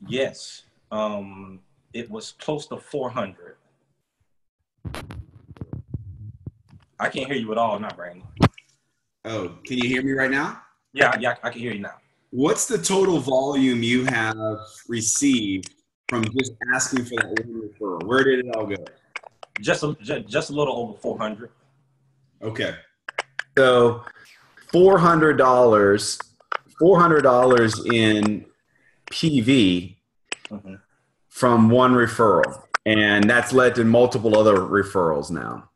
Yes. It was close to 400. I can't hear you at all now, Brandon. Oh, can you hear me right now? Yeah, I can hear you now. What's the total volume you have received from just asking for that one referral? Where did it all go? Just a little over 400. Okay. So $400 in PV from one referral. And that's led to multiple other referrals now.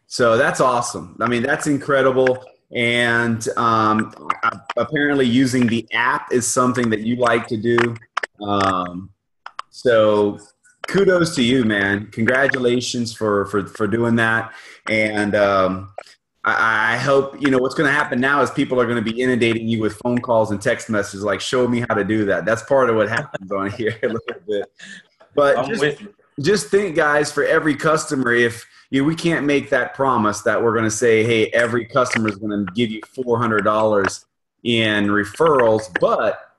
So that's awesome. I mean, that's incredible. And apparently using the app is something that you like to do. So kudos to you, man. Congratulations for doing that. And I hope, what's going to happen now is people are going to be inundating you with phone calls and text messages like, show me how to do that. That's part of what happens on here a little bit. But just think, guys, for every customer, if we can't make that promise that we're going to say, hey, every customer is going to give you $400 in referrals, but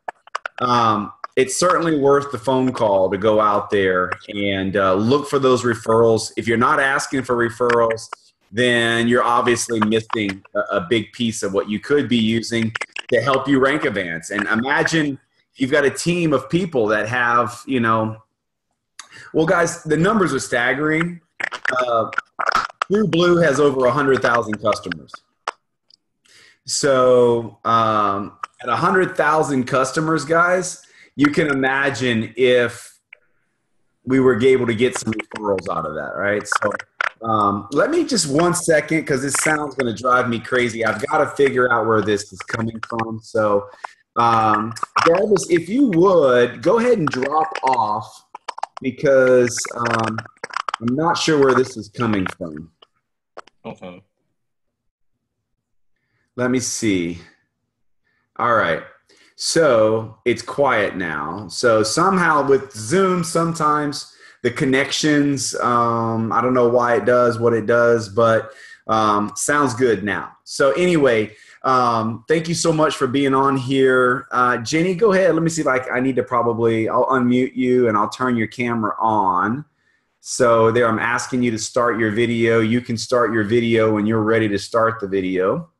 it's certainly worth the phone call to go out there and look for those referrals. If you're not asking for referrals, then you're obviously missing a big piece of what you could be using to help you rank advance. And imagine you've got a team of people that have, well, guys, the numbers are staggering. True Blue has over 100,000 customers. So at 100,000 customers, guys, you can imagine if we were able to get some referrals out of that, right? So let me just 1 second, because this sound's going to drive me crazy. I've got to figure out where this is coming from. So Jarvis, if you would, go ahead and drop off, because I'm not sure where this is coming from. Okay. Let me see. All right. So it's quiet now. So somehow with Zoom, sometimes the connections, I don't know why it does what it does, but sounds good now. So anyway, thank you so much for being on here. Jenny, go ahead. Let me see if I need to I'll unmute you and I'll turn your camera on. So there, I'm asking you to start your video. You can start your video when you're ready to start the video.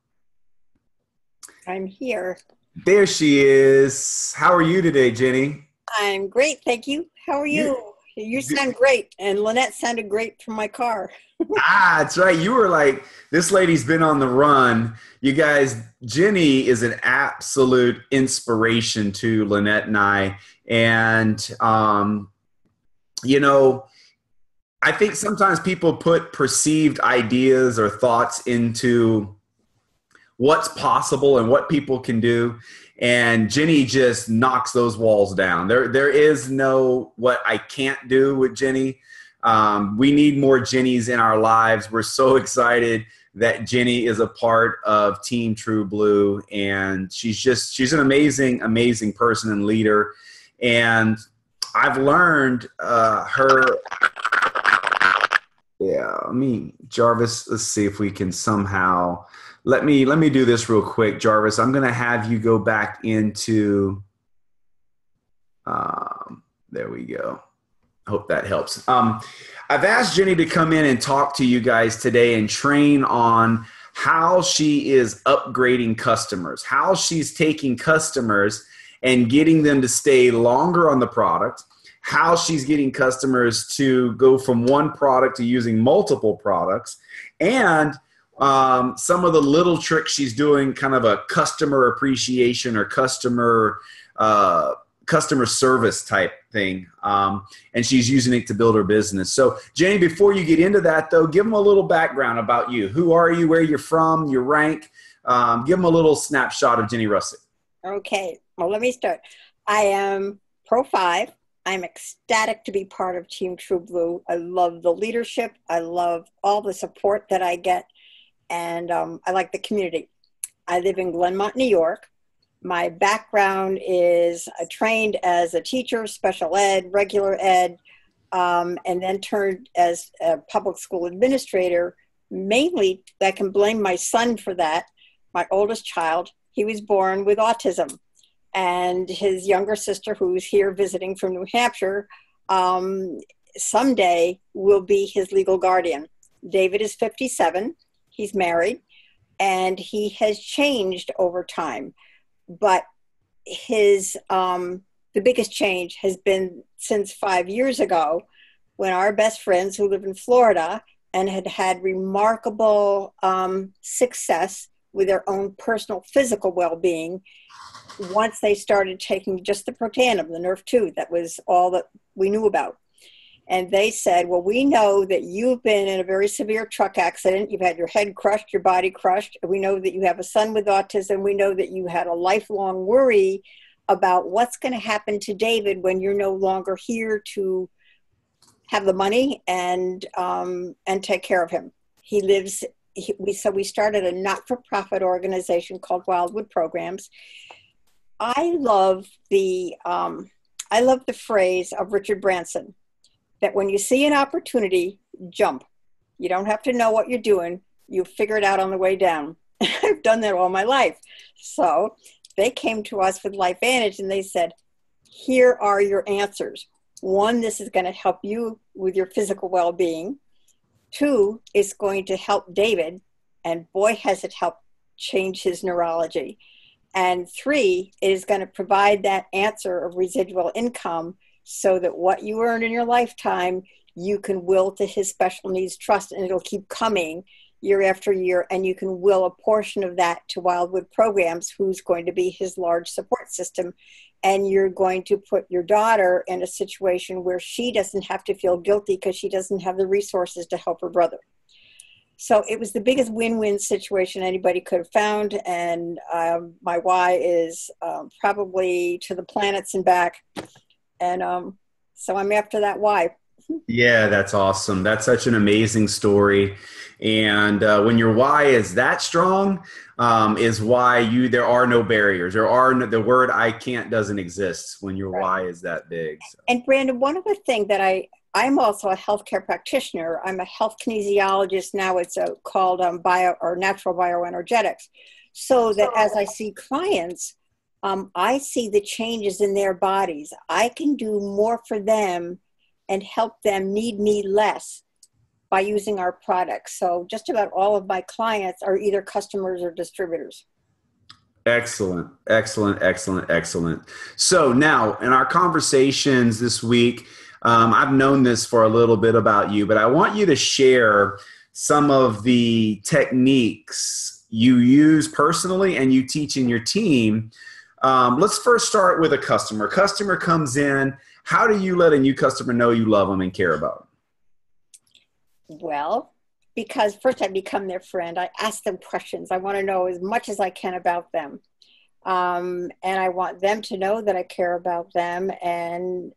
I'm here. There she is. How are you today, Jenny? I'm great, thank you. How are you? You sound great, and Lynette sounded great from my car. That's right. You were like, this lady's been on the run. You guys, Jenny is an absolute inspiration to Lynette and I. And, you know, I think sometimes people put perceived ideas or thoughts into what's possible and what people can do. And Jenny just knocks those walls down. There is no what I can't do with Jenny. We need more Jennies in our lives. We're so excited that Jenny is a part of Team True Blue. And she's an amazing, amazing person and leader. And I've learned Jarvis, let's see if we can somehow, let me do this real quick, Jarvis. I'm going to have you go back into, there we go. Hope that helps. I've asked Jenny to come in and talk to you guys today and train on how she is upgrading customers, how she's taking customers and getting them to stay longer on the product, how she's getting customers to go from one product to using multiple products, and some of the little tricks she's doing, kind of a customer appreciation or customer service type thing. And she's using it to build her business. So Jenny, before you get into that though, give them a little background about you. Who are you, where you're from, your rank? Give them a little snapshot of Jenny Russick. Okay, well, let me start. I am Pro 5. I'm ecstatic to be part of Team True Blue. I love the leadership. I love all the support that I get. And I like the community. I live in Glenmont, New York. My background is I trained as a teacher, special ed, regular ed, and then turned as a public school administrator. Mainly, I can blame my son for that. My oldest child, he was born with autism. And his younger sister, who's here visiting from New Hampshire, someday will be his legal guardian. David is 57. He's married, and he has changed over time. But his the biggest change has been since 5 years ago, when our best friends who live in Florida and had had remarkable success with their own personal physical well-being, once they started taking just the Protandim, the Nerf 2, that was all that we knew about. And they said, well, we know that you've been in a very severe truck accident. You've had your head crushed, your body crushed. We know that you have a son with autism. We know that you had a lifelong worry about what's going to happen to David when you're no longer here to have the money and take care of him. So we started a not-for-profit organization called Wildwood Programs. I love the phrase of Richard Branson, that when you see an opportunity, jump. You don't have to know what you're doing. You figure it out on the way down. I've done that all my life. So they came to us with LifeVantage and they said, here are your answers. 1, this is going to help you with your physical well-being. 2, it's going to help David. And boy, has it helped change his neurology. And 3, it is going to provide that answer of residual income so that what you earn in your lifetime, you can will to his special needs trust, and it'll keep coming. year after year, and you can will a portion of that to Wildwood Programs, who's going to be his large support system. And you're going to put your daughter in a situation where she doesn't have to feel guilty because she doesn't have the resources to help her brother. So it was the biggest win-win situation anybody could have found. And my why is probably to the planets and back. And so I'm after that why. Yeah, that's awesome. That's such an amazing story. And when your why is that strong, is why there are no barriers. The word I can't doesn't exist when your why is that big. So. And Brandon, one other thing that I'm also a healthcare practitioner. I'm a health kinesiologist now. It's called natural bioenergetics. So that as I see clients, I see the changes in their bodies. I can do more for them and help them need me less by using our products. So just about all of my clients are either customers or distributors. Excellent, excellent, excellent, excellent. So now in our conversations this week, I've known this for a little bit about you, but I want you to share some of the techniques you use personally and you teach in your team. Let's first start with a customer. Customer comes in. How do you let a new customer know you love them and care about them? Well, because first I become their friend. I ask them questions. I want to know as much as I can about them. And I want them to know that I care about them. And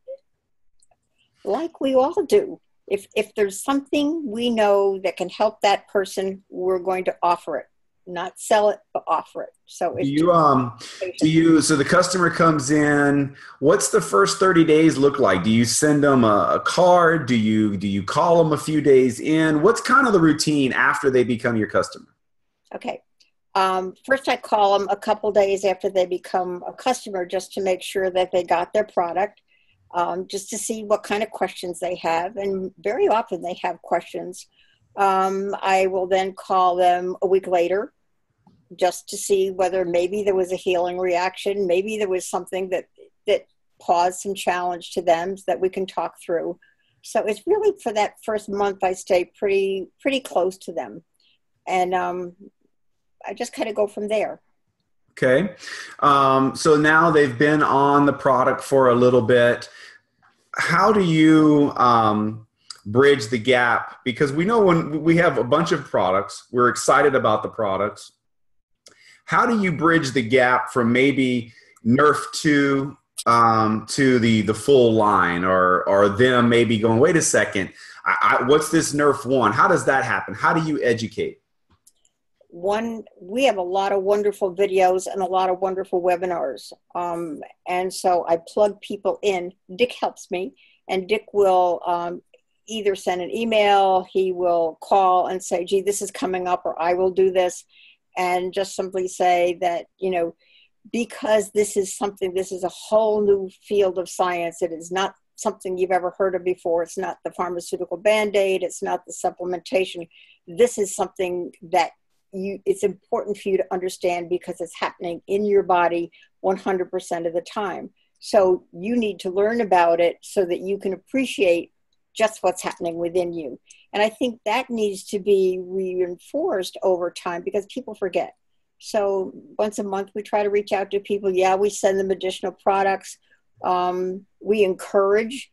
like we all do, if there's something we know that can help that person, we're going to offer it. Not sell it, but offer it. So so the customer comes in, what's the first 30 days look like? Do you send them a card? Do you call them a few days in? What's kind of the routine after they become your customer? Okay. First I call them a couple days after they become a customer just to make sure that they got their product, just to see what kind of questions they have. And very often they have questions. I will then call them a week later, just to see whether maybe there was a healing reaction, maybe there was something that caused some challenge to them that we can talk through. So it's really for that first month, I stay pretty close to them. And I just kind of go from there. Okay. So now they've been on the product for a little bit. How do you bridge the gap? Because we know when we have a bunch of products, we're excited about the products. How do you bridge the gap from maybe Nerf 2 to the full line, or them maybe going, wait a second, what's this Nerf 1? How does that happen? How do you educate? We have a lot of wonderful videos and a lot of wonderful webinars. And so I plug people in. Dick helps me, and Dick will either send an email, he will call and say, gee, this is coming up, or I will do this. And just simply say that, because this is a whole new field of science. It is not something you've ever heard of before. It's not the pharmaceutical Band-Aid. It's not the supplementation. This is something that it's important for you to understand because it's happening in your body 100% of the time. So you need to learn about it so that you can appreciate just what's happening within you. And I think that needs to be reinforced over time because people forget. So once a month, we try to reach out to people. Yeah, we send them additional products. We encourage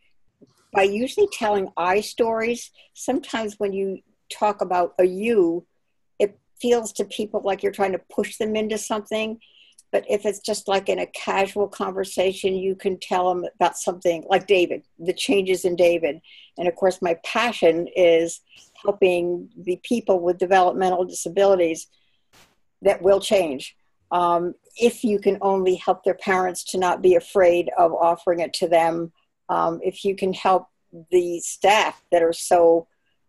by usually telling I stories. Sometimes when you talk about a you, it feels to people like you're trying to push them into something. But if it's just like in a casual conversation, you can tell them about something like David, the changes in David. And of course, my passion is helping the people with developmental disabilities that will change. If you can only help their parents to not be afraid of offering it to them, if you can help the staff that are so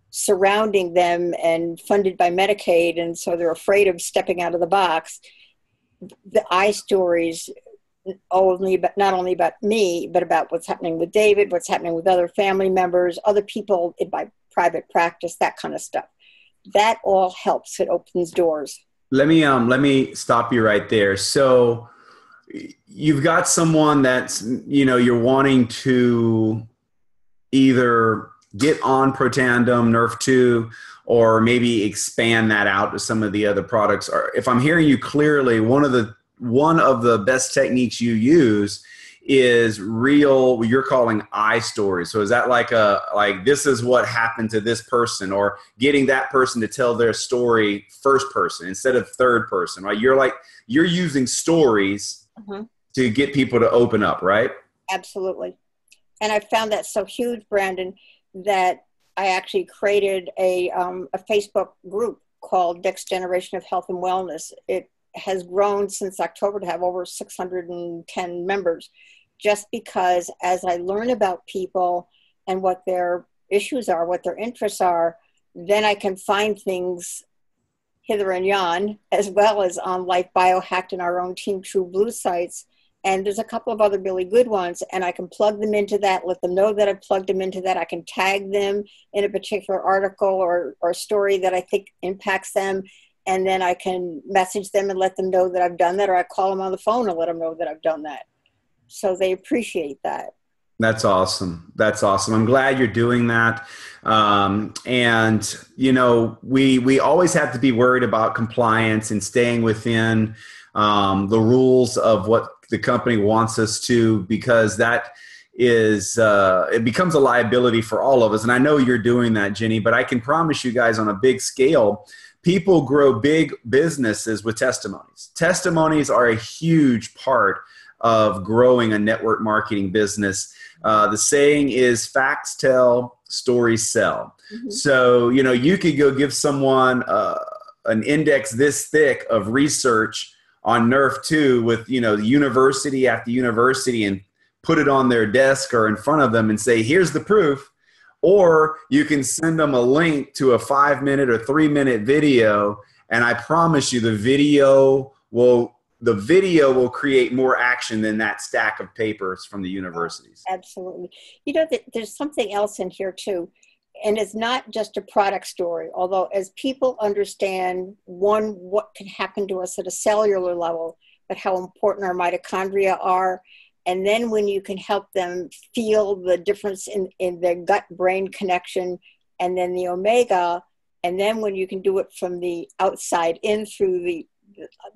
surrounding them and funded by Medicaid, and so they're afraid of stepping out of the box, the I stories not only about me, but about what's happening with David, what's happening with other family members, other people in my private practice, that kind of stuff. That all helps. It opens doors. Let me stop you right there. So you've got someone that's, you're wanting to either get on Protandim, Nerf 2, or maybe expand that out to some of the other products? Or if I'm hearing you clearly, one of the best techniques you use is real, you're calling I stories. So is that like this is what happened to this person, or getting that person to tell their story first person instead of third person, right? You're using stories to get people to open up, right? Absolutely. And I found that so huge, Brandon, that I actually created a Facebook group called Next Generation of Health and Wellness. It has grown since October to have over 610 members, just because as I learn about people and what their issues are, what their interests are, then I can find things hither and yon, as well as on Life Biohacked and our own Team True Blue sites. And there's a couple of other really good ones, and I can plug them into that, let them know that I've plugged them into that. I can tag them in a particular article or story that I think impacts them. And then I can message them and let them know that I've done that, or I call them on the phone and let them know that I've done that. So they appreciate that. That's awesome. That's awesome. I'm glad you're doing that. And, we always have to be worried about compliance and staying within the rules of what the company wants us to, because that is, it becomes a liability for all of us. And I know you're doing that, Jenny, but I can promise you guys on a big scale, people grow big businesses with testimonies. Testimonies are a huge part of growing a network marketing business. The saying is facts tell, stories sell. Mm-hmm. So, you could go give someone an index this thick of research on Nerf 2 with, university after university, and put it on their desk or in front of them and say, here's the proof. Or you can send them a link to a 5-minute or 3-minute video. And I promise you the video will create more action than that stack of papers from the universities. Absolutely. There's something else in here too. And it's not just a product story, although as people understand, what can happen to us at a cellular level, but how important our mitochondria are. And then when you can help them feel the difference in their gut-brain connection, and then the omega, and then when you can do it from the outside in through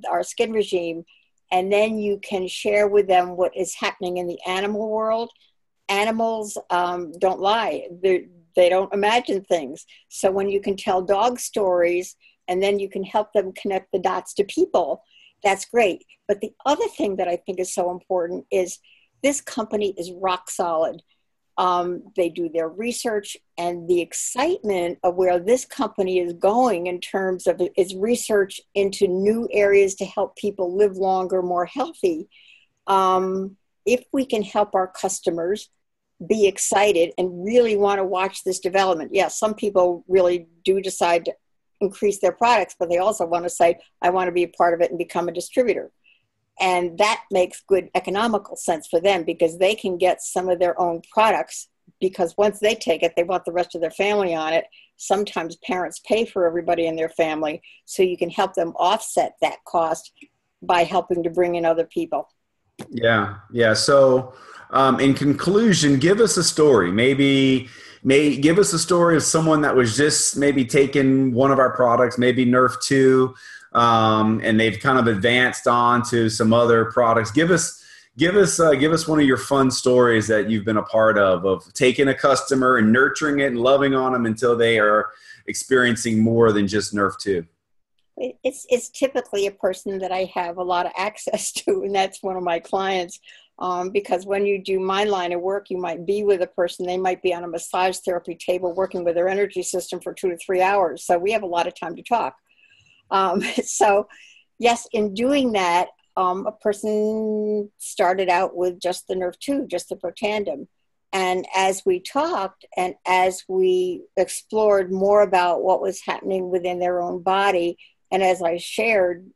our skin regime, and then you can share with them what is happening in the animal world. Animals don't lie. They don't imagine things. So when you can tell dog stories and then you can help them connect the dots to people, that's great. But the other thing that I think is so important is this company is rock solid. They do their research, and the excitement of where this company is going in terms of its research into new areas to help people live longer, more healthy. If we can help our customers be excited and really want to watch this development. Yeah, some people really do decide to increase their products, but they also want to say, I want to be a part of it and become a distributor. And that makes good economical sense for them, because they can get some of their own products, because once they take it, they want the rest of their family on it. Sometimes parents pay for everybody in their family, so you can help them offset that cost by helping to bring in other people. Yeah. So in conclusion, give us a story. Maybe give us a story of someone that was just maybe taking one of our products, maybe Nerf 2, and they've kind of advanced on to some other products. Give us one of your fun stories that you've been a part of taking a customer and nurturing it and loving on them until they are experiencing more than just Nerf 2. It's typically a person that I have a lot of access to, and that's one of my clients. Because when you do my line of work, you might be with a person, they might be on a massage therapy table working with their energy system for 2 to 3 hours. So we have a lot of time to talk. So yes, in doing that, a person started out with just the Nerf 2, just the Protandim. And as we talked and as we explored more about what was happening within their own body, and as I shared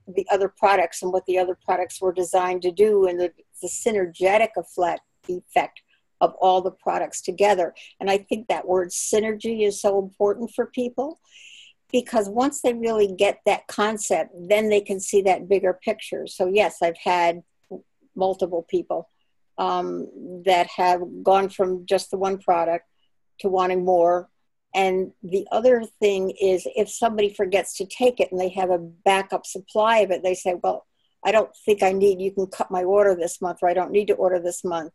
the other products and what the other products were designed to do, and the synergetic effect of all the products together. And I think that word synergy is so important for people, because once they really get that concept, then they can see that bigger picture. So yes, I've had multiple people that have gone from just the one product to wanting more. And the other thing is, if somebody forgets to take it and they have a backup supply of it, they say, well, I don't think I need, you can cut my order this month, or I don't need to order this month.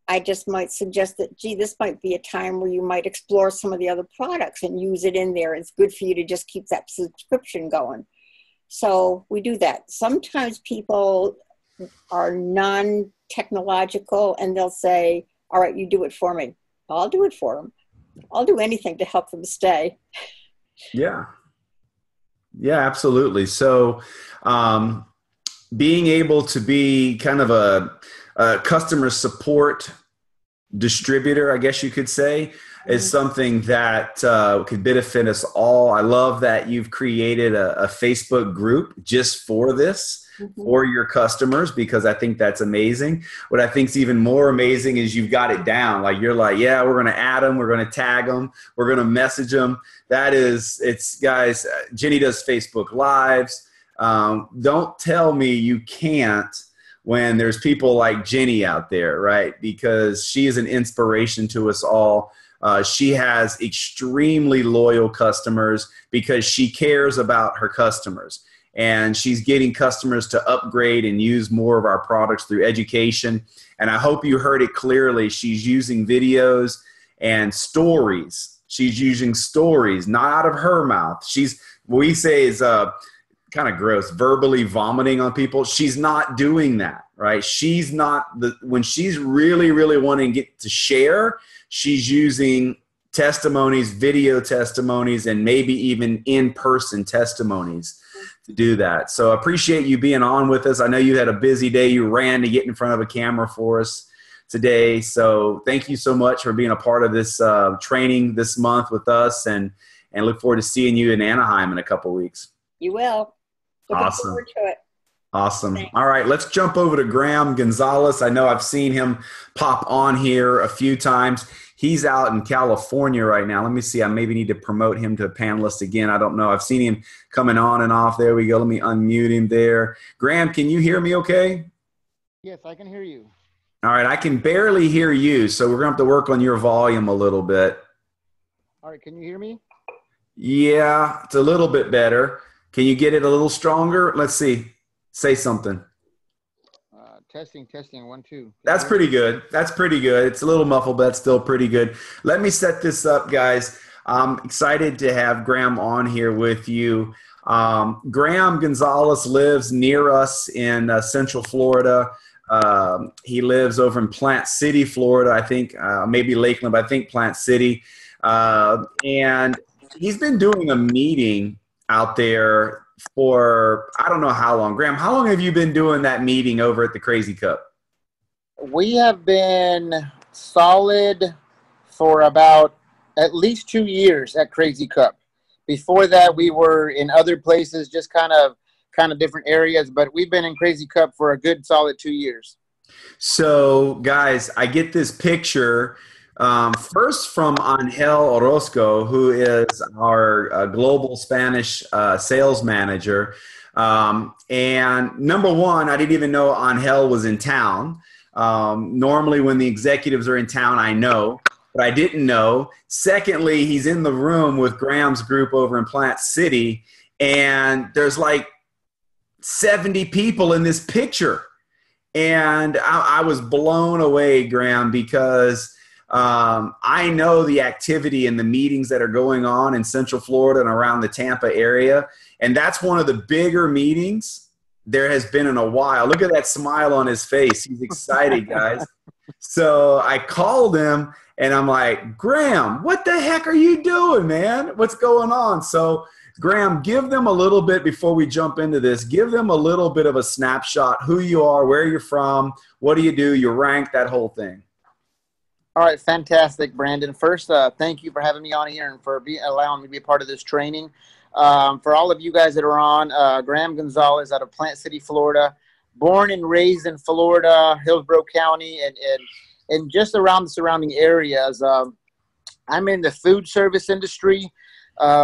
I just might suggest that, gee, this might be a time where you might explore some of the other products and use it in there. It's good for you to just keep that subscription going. So we do that. Sometimes people are non-technological and they'll say, all right, you do it for me. I'll do it for them. I'll do anything to help them stay. Yeah. Yeah, absolutely. So being able to be kind of a customer support distributor, I guess you could say, is something that could benefit us all. I love that you've created a Facebook group just for this, for your customers, because I think that's amazing. What I think is even more amazing is you've got it down. Like, you're like, yeah, we're going to add them. We're going to tag them. We're going to message them. Guys, Jenny does Facebook Lives. Don't tell me you can't when there's people like Jenny out there, right? Because she is an inspiration to us all. She has extremely loyal customers because she cares about her customers. And she's getting customers to upgrade and use more of our products through education. And I hope you heard it clearly. She's using videos and stories. She's using stories, not out of her mouth. What we say is kind of gross, verbally vomiting on people. She's not doing that, right? She's not when she's really, really wanting to get to share, she's using testimonies, video testimonies, and maybe even in-person testimonies to do that. So I appreciate you being on with us. I know you had a busy day. You ran to get in front of a camera for us today. So thank you so much for being a part of this training this month with us, and look forward to seeing you in Anaheim in a couple weeks. You will. Looking Awesome. forward to it. Awesome. Thanks. All right, let's jump over to Graham Gonzalez. I know I've seen him pop on here a few times. He's out in California right now. Let me see. I maybe need to promote him to a panelist again. I don't know. I've seen him coming on and off. There we go. Let me unmute him there. Graham, can you hear me okay? Yes, I can hear you. All right. I can barely hear you, so we're going to have to work on your volume a little bit. All right, can you hear me? Yeah, it's a little bit better. Can you get it a little stronger? Let's see. Say something. Testing, 1, 2. That's pretty good. That's pretty good. It's a little muffled, but that's still pretty good. Let me set this up, guys. I'm excited to have Graham on here with you. Graham Gonzalez lives near us in Central Florida. He lives over in Plant City, Florida, I think, maybe Lakeland, but I think Plant City. And he's been doing a meeting out there for I don't know how long. Graham, how long have you been doing that meeting over at the Crazy Cup? We have been solid for about at least 2 years at Crazy Cup. Before that, we were in other places, just kind of different areas, but we've been in Crazy Cup for a good solid 2 years. So, guys, I get this picture first from Angel Orozco, who is our global Spanish sales manager. And number one, I didn't even know Angel was in town. Normally when the executives are in town, I know, but I didn't know. Secondly, he's in the room with Graham's group over in Plant City, and there's like 70 people in this picture. And I was blown away, Graham, because I know the activity and the meetings that are going on in Central Florida and around the Tampa area. And that's one of the bigger meetings there has been in a while. Look at that smile on his face. He's excited, guys. So I called him and I'm like, Graham, what the heck are you doing, man? What's going on? So Graham, give them a little bit before we jump into this. Give them a little bit of a snapshot, who you are, where you're from, what do, your rank, that whole thing. All right, fantastic, Brandon. First, thank you for having me on here and for allowing me to be a part of this training. For all of you guys that are on, Graham Gonzalez out of Plant City, Florida, born and raised in Florida, Hillsborough County, and just around the surrounding areas. I'm in the food service industry.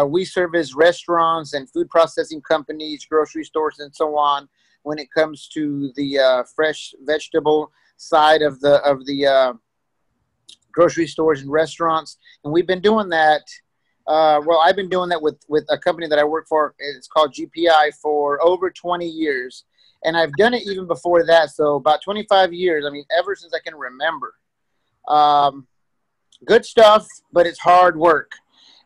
We service restaurants and food processing companies, grocery stores, and so on. When it comes to the fresh vegetable side of the grocery stores and restaurants. And we've been doing that. I've been doing that with a company that I work for. It's called GPI for over 20 years. And I've done it even before that. So about 25 years, I mean, ever since I can remember. Good stuff, but it's hard work.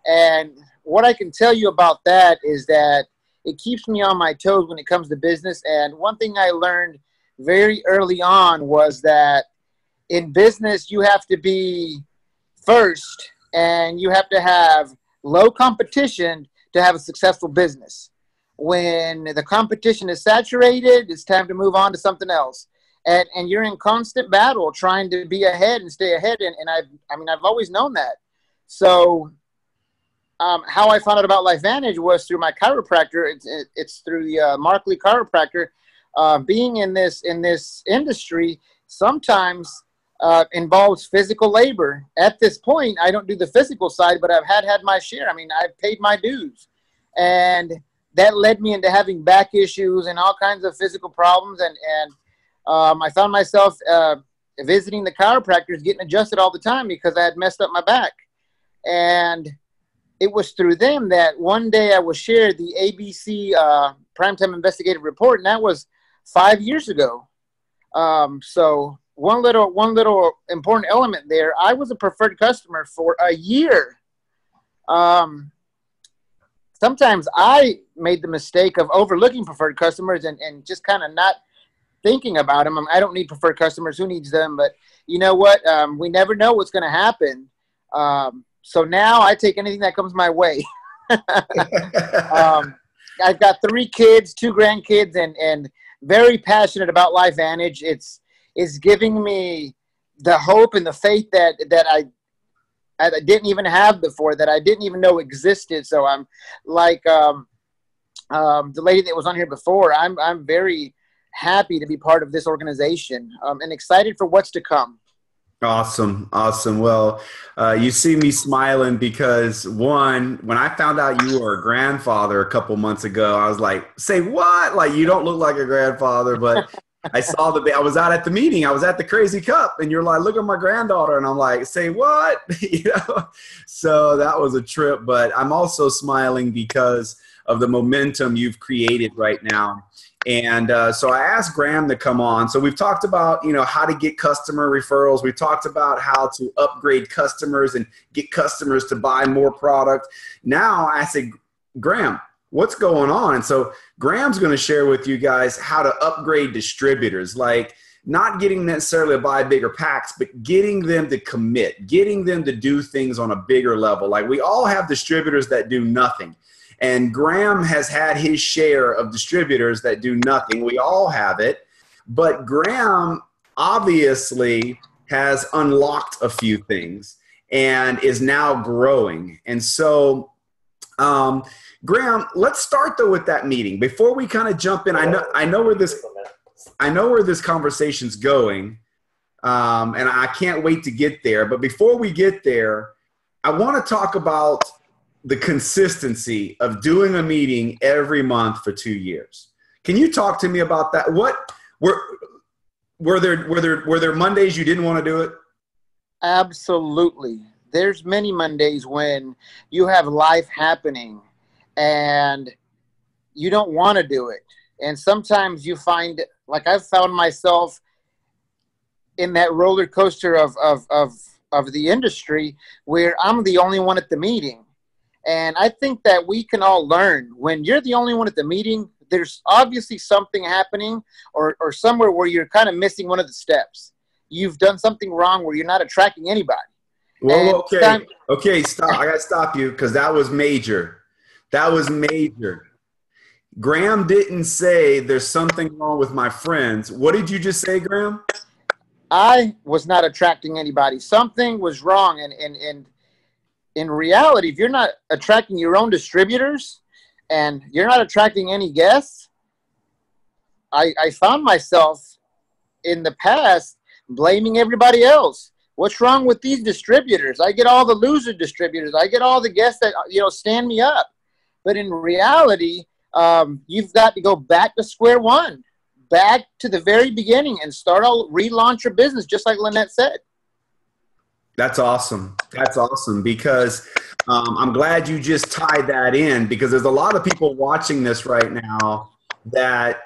And what I can tell you about that is that it keeps me on my toes when it comes to business. And one thing I learned very early on was that in business, you have to be first and you have to have low competition to have a successful business. When the competition is saturated, it's time to move on to something else. And you're in constant battle trying to be ahead and stay ahead. And I've always known that. So how I found out about LifeVantage was through my chiropractor. It's through the Markley chiropractor. Being in this industry sometimes involves physical labor. At this point, I don't do the physical side, but I've had my share. I mean, I've paid my dues. And that led me into having back issues and all kinds of physical problems. And I found myself visiting the chiropractors, getting adjusted all the time because I had messed up my back. And it was through them that one day I was shared the ABC Primetime Investigative Report, and that was 5 years ago. So one little important element there, I was a preferred customer for a year. Sometimes I made the mistake of overlooking preferred customers and just kind of not thinking about them. I don't need preferred customers. Who needs them? But you know what? We never know what's going to happen. So now I take anything that comes my way. I've got 3 kids, 2 grandkids, and very passionate about LifeVantage. It's giving me the hope and the faith that I didn't even have before, that I didn't even know existed. So I'm like the lady that was on here before. I'm very happy to be part of this organization and excited for what's to come. Awesome. Well, you see me smiling because when I found out you were a grandfather a couple months ago, I was like, say what? Like, you don't look like a grandfather, but I saw I was out at the meeting. I was at the Crazy Cup and you're like, look at my granddaughter. And I'm like, say what? So that was a trip, but I'm also smiling because of the momentum you've created right now. And so I asked Graham to come on. So we've talked about, how to get customer referrals. We talked about how to upgrade customers and get customers to buy more product. Now I said, Graham, what's going on? And so Graham's going to share with you guys how to upgrade distributors, like not getting necessarily to buy bigger packs, but getting them to commit, getting them to do things on a bigger level. Like, we all have distributors that do nothing. And Graham has had his share of distributors that do nothing. We all have it. But Graham obviously has unlocked a few things and is now growing. And so, Graham, let's start though with that meeting. Before we kind of jump in, I know where this conversation's going, and I can't wait to get there. But before we get there, I want to talk about the consistency of doing a meeting every month for 2 years. Can you talk to me about that? What were there Mondays you didn't want to do it? Absolutely. There's many Mondays when you have life happening and you don't want to do it. And sometimes you find, like, I've found myself in that roller coaster of the industry where I'm the only one at the meeting. And I think that we can all learn when you're the only one at the meeting, there's obviously something happening or somewhere where you're kind of missing one of the steps. You've done something wrong where you're not attracting anybody. Well, okay, stop. I got to stop you because that was major. That was major. Graham didn't say there's something wrong with my friends. What did you just say, Graham? I was not attracting anybody. Something was wrong. And in reality, if you're not attracting your own distributors and you're not attracting any guests, I found myself in the past blaming everybody else. What's wrong with these distributors? I get all the loser distributors. I get all the guests that, stand me up. But in reality, you've got to go back to square one, back to the very beginning and relaunch your business, just like Lynette said. That's awesome. That's awesome because I'm glad you just tied that in, because there's a lot of people watching this right now that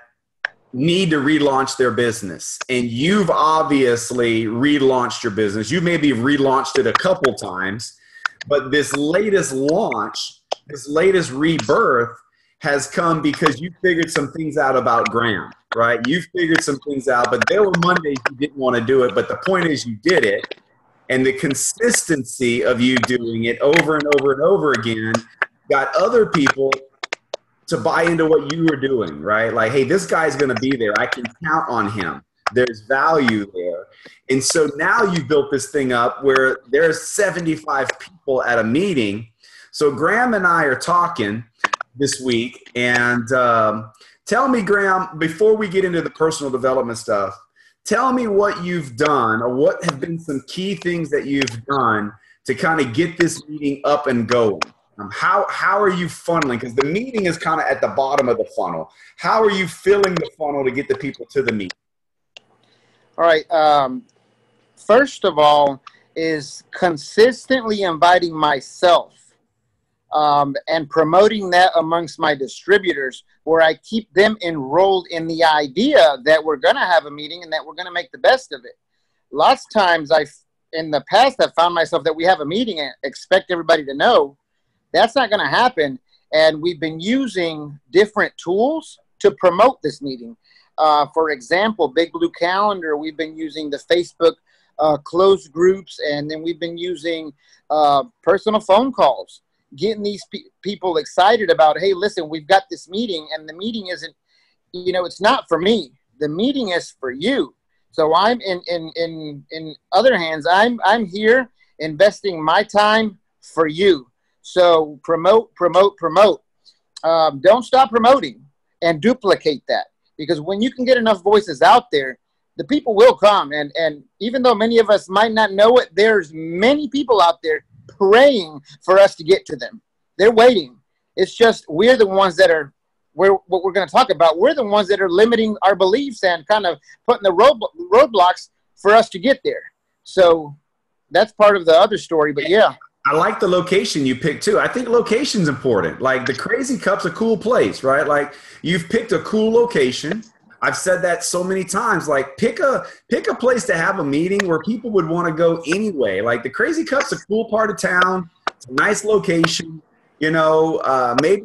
need to relaunch their business. And you've obviously relaunched your business. You maybe relaunched it a couple times, but this latest launch, this latest rebirth has come because you figured some things out about Graham, right? You figured some things out, but there were Mondays you didn't want to do it. But the point is you did it. And the consistency of you doing it over and over and over again got other people to buy into what you were doing, right? Like, hey, this guy's going to be there. I can count on him. There's value there. And so now you've built this thing up where there's 75 people at a meeting. So Graham and I are talking this week. And tell me, Graham, before we get into the personal development stuff, tell me what you've done, or what have been some key things that you've done to kind of get this meeting up and going. How are you funneling? Because the meeting is kind of at the bottom of the funnel. How are you filling the funnel to get the people to the meeting? All right. First of all is consistently inviting myself and promoting that amongst my distributors, where I keep them enrolled in the idea that we're going to have a meeting and that we're going to make the best of it. Lots of times in the past, I've found myself that we have a meeting and expect everybody to know. That's not going to happen. And we've been using different tools to promote this meeting. For example, Big Blue Calendar, we've been using the Facebook closed groups, and then we've been using personal phone calls, getting these people excited about, hey, listen, we've got this meeting, and the meeting isn't, it's not for me. The meeting is for you. So I'm in other hands, I'm here investing my time for you. So promote. Don't stop promoting, and duplicate that, because when you can get enough voices out there, the people will come. And even though many of us might not know it, there's many people out there praying for us to get to them. They're waiting. It's just we're the ones that are what we're going to talk about. We're the ones that are limiting our beliefs and kind of putting the roadblocks for us to get there. So that's part of the other story. But yeah. I like the location you picked too. I think location's important. Like the Crazy Cup's a cool place, right? Like you've picked a cool location. I've said that so many times. Like pick a place to have a meeting where people would want to go anyway. Like the Crazy Cup's a cool part of town. It's a nice location. Maybe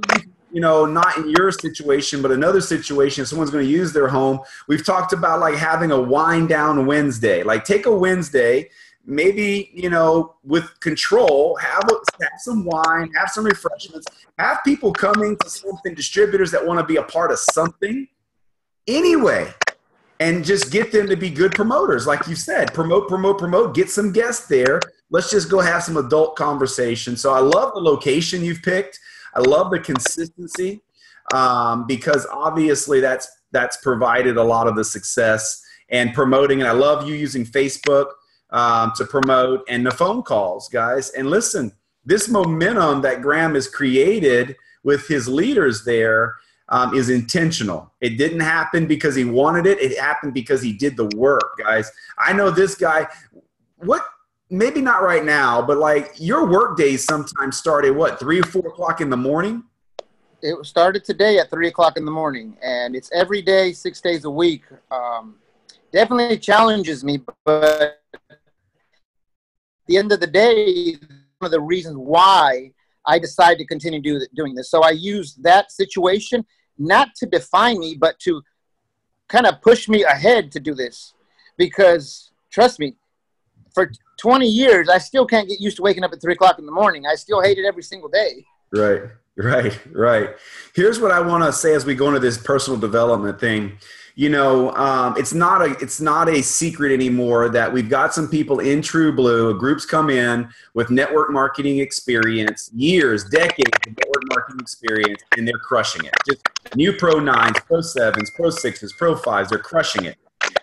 not in your situation, but another situation, someone's going to use their home. We've talked about like having a wind down Wednesday. Like take a Wednesday, maybe, with control, have some wine, have some refreshments, have people coming to something, distributors that want to be a part of something anyway, and just get them to be good promoters. Like you said, promote, get some guests there. Let's just go have some adult conversation. So I love the location you've picked. I love the consistency because obviously that's provided a lot of the success and promoting. And I love you using Facebook to promote, and the phone calls, guys. And listen, this momentum that Graham has created with his leaders there is intentional. It didn't happen because he wanted it. It happened because he did the work, guys. I know this guy, maybe not right now, but like your work days sometimes start at 3 or 4 o'clock in the morning? It started today at 3 o'clock in the morning, and it's every day, 6 days a week. Definitely challenges me, but at the end of the day, one of the reasons why I decided to continue doing this. So I used that situation not to define me, but to kind of push me ahead to do this. Because trust me, for 20 years, I still can't get used to waking up at 3 o'clock in the morning. I still hate it every single day. Right. Here's what I want to say as we go into this personal development thing. It's not a secret anymore that we've got some people in True Blue. Groups come in with network marketing experience, years, decades of network marketing experience, and they're crushing it. Just new Pro 9s, Pro 7s, Pro 6s, Pro 5s, they're crushing it.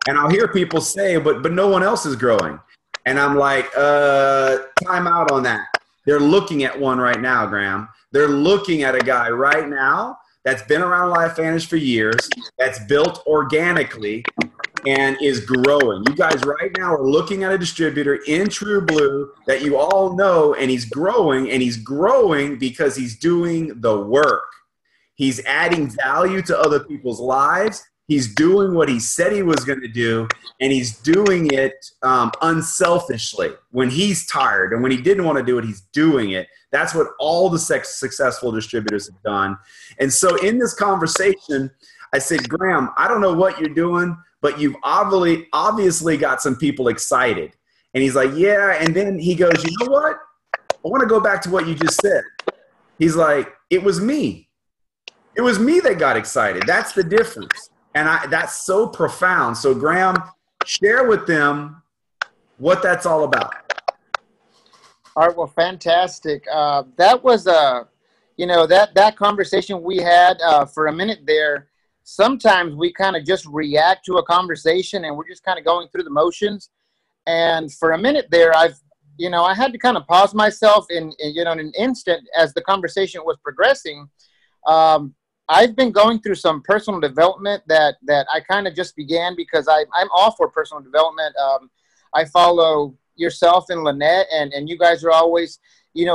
And I'll hear people say, but no one else is growing. And I'm like, time out on that. They're looking at one right now, Graham. They're looking at a guy right now that's been around LifeVantage for years, that's built organically, and is growing. You guys right now are looking at a distributor in True Blue that you all know, and he's growing because he's doing the work. He's adding value to other people's lives. He's doing what he said he was going to do, and he's doing it unselfishly. When he's tired and when he didn't want to do it, he's doing it. That's what all the successful distributors have done. And so in this conversation, I said, Graham, I don't know what you're doing, but you've obviously got some people excited. And he's like, yeah. And then he goes, you know what? I want to go back to what you just said. He's like, it was me. It was me that got excited. That's the difference. And that's so profound. So Graham, share with them what that's all about. All right. Well, fantastic. That was, that conversation we had for a minute there. Sometimes we kind of just react to a conversation and we're just kind of going through the motions. And for a minute there, I had to kind of pause myself in an instant as the conversation was progressing. I've been going through some personal development that I kind of just began because I'm all for personal development. I follow yourself and Lynette, and you guys are always,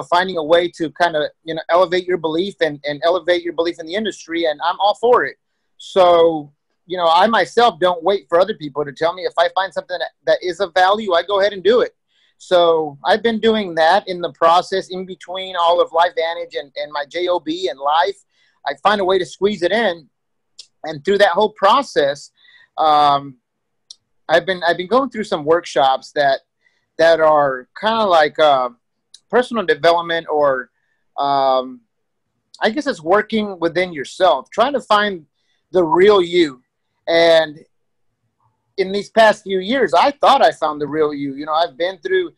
finding a way to kind of, elevate your belief and elevate your belief in the industry, and I'm all for it. So, I myself don't wait for other people to tell me. If I find something that is of value, I go ahead and do it. So I've been doing that in the process in between all of LifeVantage and my JOB and life. I find a way to squeeze it in, and through that whole process, I've been going through some workshops that are kind of like personal development, or I guess it's working within yourself, trying to find the real you. And in these past few years, I thought I found the real you. I've been through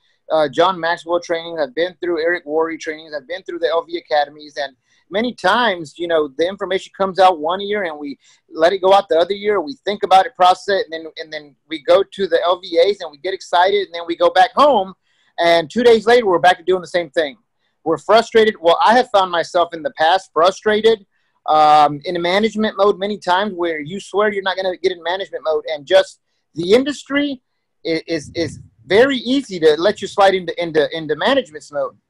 John Maxwell trainings, I've been through Eric Worre trainings, I've been through the LV academies, and many times, the information comes out one year and we let it go out the other year. We think about it, process it, and then we go to the LVAs and we get excited, and then we go back home, and 2 days later, we're back to doing the same thing. We're frustrated. Well, I have found myself in the past frustrated in a management mode many times, where you swear you're not going to get in management mode, and just the industry is very easy to let you slide into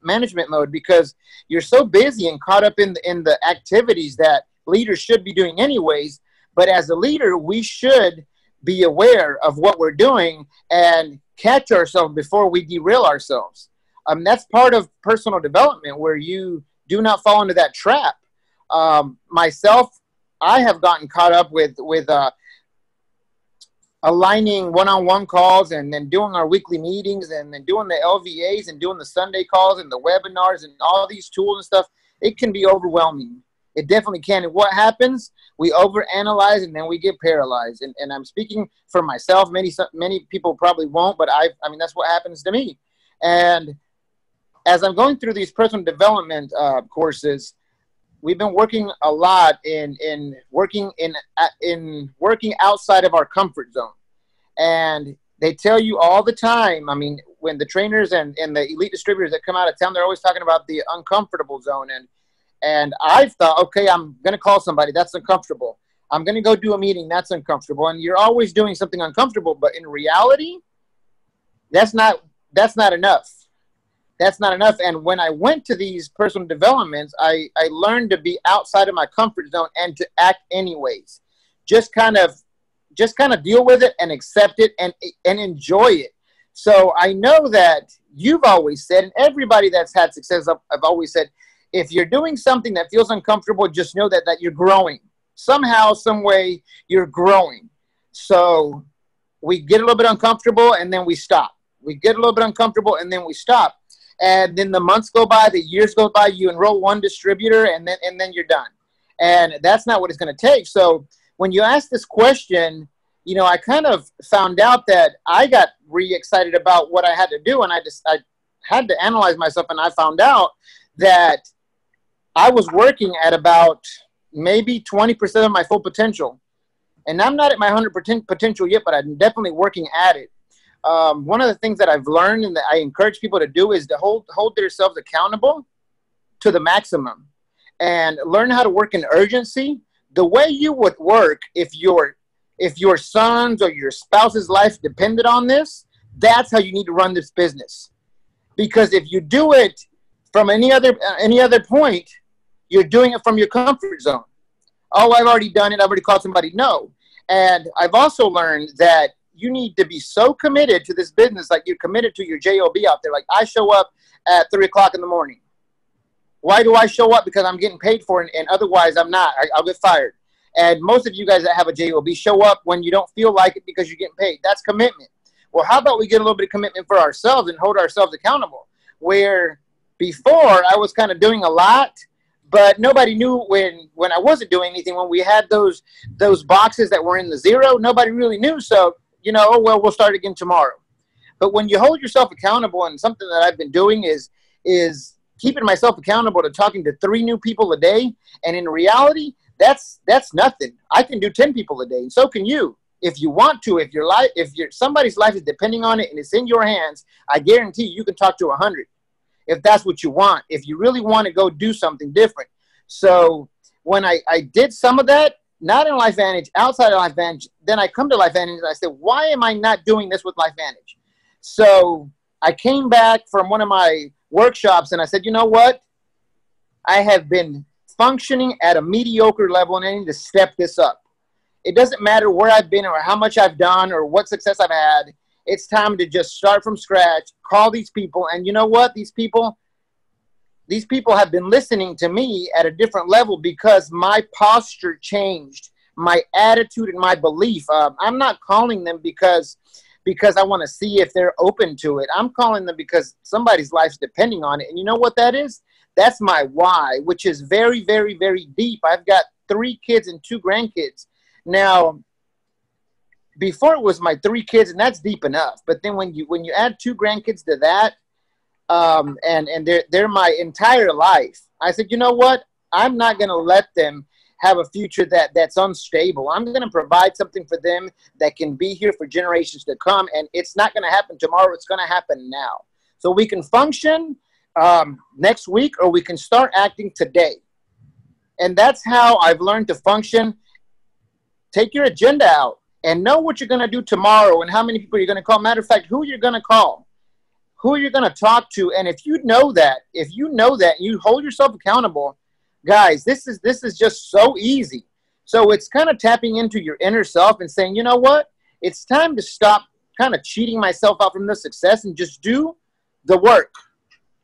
management mode because you're so busy and caught up in the activities that leaders should be doing anyways. But as a leader, we should be aware of what we're doing and catch ourselves before we derail ourselves. That's part of personal development, where you do not fall into that trap. Myself, I have gotten caught up with aligning one-on-one calls, and then doing our weekly meetings, and then doing the LVAs, and doing the Sunday calls and the webinars and all these tools and stuff. It can be overwhelming. It definitely can. And what happens? We overanalyze, and then we get paralyzed. And I'm speaking for myself. Many people probably won't, but I mean, that's what happens to me. And as I'm going through these personal development courses, we've been working a lot in working outside of our comfort zone. And they tell you all the time, I mean, when the trainers and the elite distributors that come out of town, they're always talking about the uncomfortable zone. And I've thought, okay, I'm going to call somebody. That's uncomfortable. I'm going to go do a meeting. That's uncomfortable. And you're always doing something uncomfortable. But in reality, that's not enough. That's not enough. And when I went to these personal developments, I learned to be outside of my comfort zone and to act anyways. Just kind of deal with it and accept it and enjoy it. So I know that you've always said, and everybody that's had success, I've always said, if you're doing something that feels uncomfortable, just know that you're growing. Somehow, some way, you're growing. So we get a little bit uncomfortable and then we stop. We get a little bit uncomfortable and then we stop. And then the months go by, the years go by, you enroll one distributor, and then you're done. And that's not what it's going to take. So when you ask this question, I kind of found out that I got really excited about what I had to do, and I had to analyze myself, and I found out that I was working at about maybe 20% of my full potential. And I'm not at my 100% potential yet, but I'm definitely working at it. One of the things that I've learned and that I encourage people to do is to hold themselves accountable to the maximum and learn how to work in urgency the way you would work if you're if your son's or your spouse's life depended on this, that's how you need to run this business. Because if you do it from any other point, you're doing it from your comfort zone. Oh, I've already done it. I've already called somebody. No. And I've also learned that you need to be so committed to this business, like you're committed to your job out there. Like I show up at 3 o'clock in the morning. Why do I show up? Because I'm getting paid for it, and otherwise I'm not. I'll get fired. And most of you guys that have a job show up when you don't feel like it because you're getting paid. That's commitment. Well, how about we get a little bit of commitment for ourselves and hold ourselves accountable? Where before I was kind of doing a lot, but nobody knew when I wasn't doing anything. When we had those boxes that were in the zero, nobody really knew. So, oh, well, we'll start again tomorrow. But when you hold yourself accountable, and something that I've been doing is keeping myself accountable to talking to 3 new people a day. And in reality, that's nothing. I can do 10 people a day, and so can you. If you want to, if somebody's life is depending on it and it's in your hands, I guarantee you can talk to 100 if that's what you want, if you really want to go do something different. So when I did some of that, not in LifeVantage, outside of LifeVantage, then I come to LifeVantage and I said, why am I not doing this with LifeVantage? So I came back from one of my workshops and I said, you know what? I have been functioning at a mediocre level and I need to step this up. It doesn't matter where I've been or how much I've done or what success I've had. It's time to just start from scratch, call these people. And you know what? These people have been listening to me at a different level because my posture changed, my attitude and my belief. I'm not calling them because I want to see if they're open to it. I'm calling them because somebody's life's depending on it. And you know what that is? That's my why, which is very, very, very deep. I've got 3 kids and 2 grandkids. Now, before it was my 3 kids, and that's deep enough. But then when you add 2 grandkids to that, and they're my entire life, I said, you know what? I'm not going to let them have a future that's unstable. I'm going to provide something for them that can be here for generations to come. And it's not going to happen tomorrow. It's going to happen now. So we can function next week, or we can start acting today. And that's how I've learned to function. Take your agenda out and know what you're going to do tomorrow and how many people you're going to call. Matter of fact, who you're going to call, who you're going to talk to. And if you know that, and you hold yourself accountable, guys, this is just so easy. So it's kind of tapping into your inner self and saying, you know what? It's time to stop kind of cheating myself out from the success and just do the work.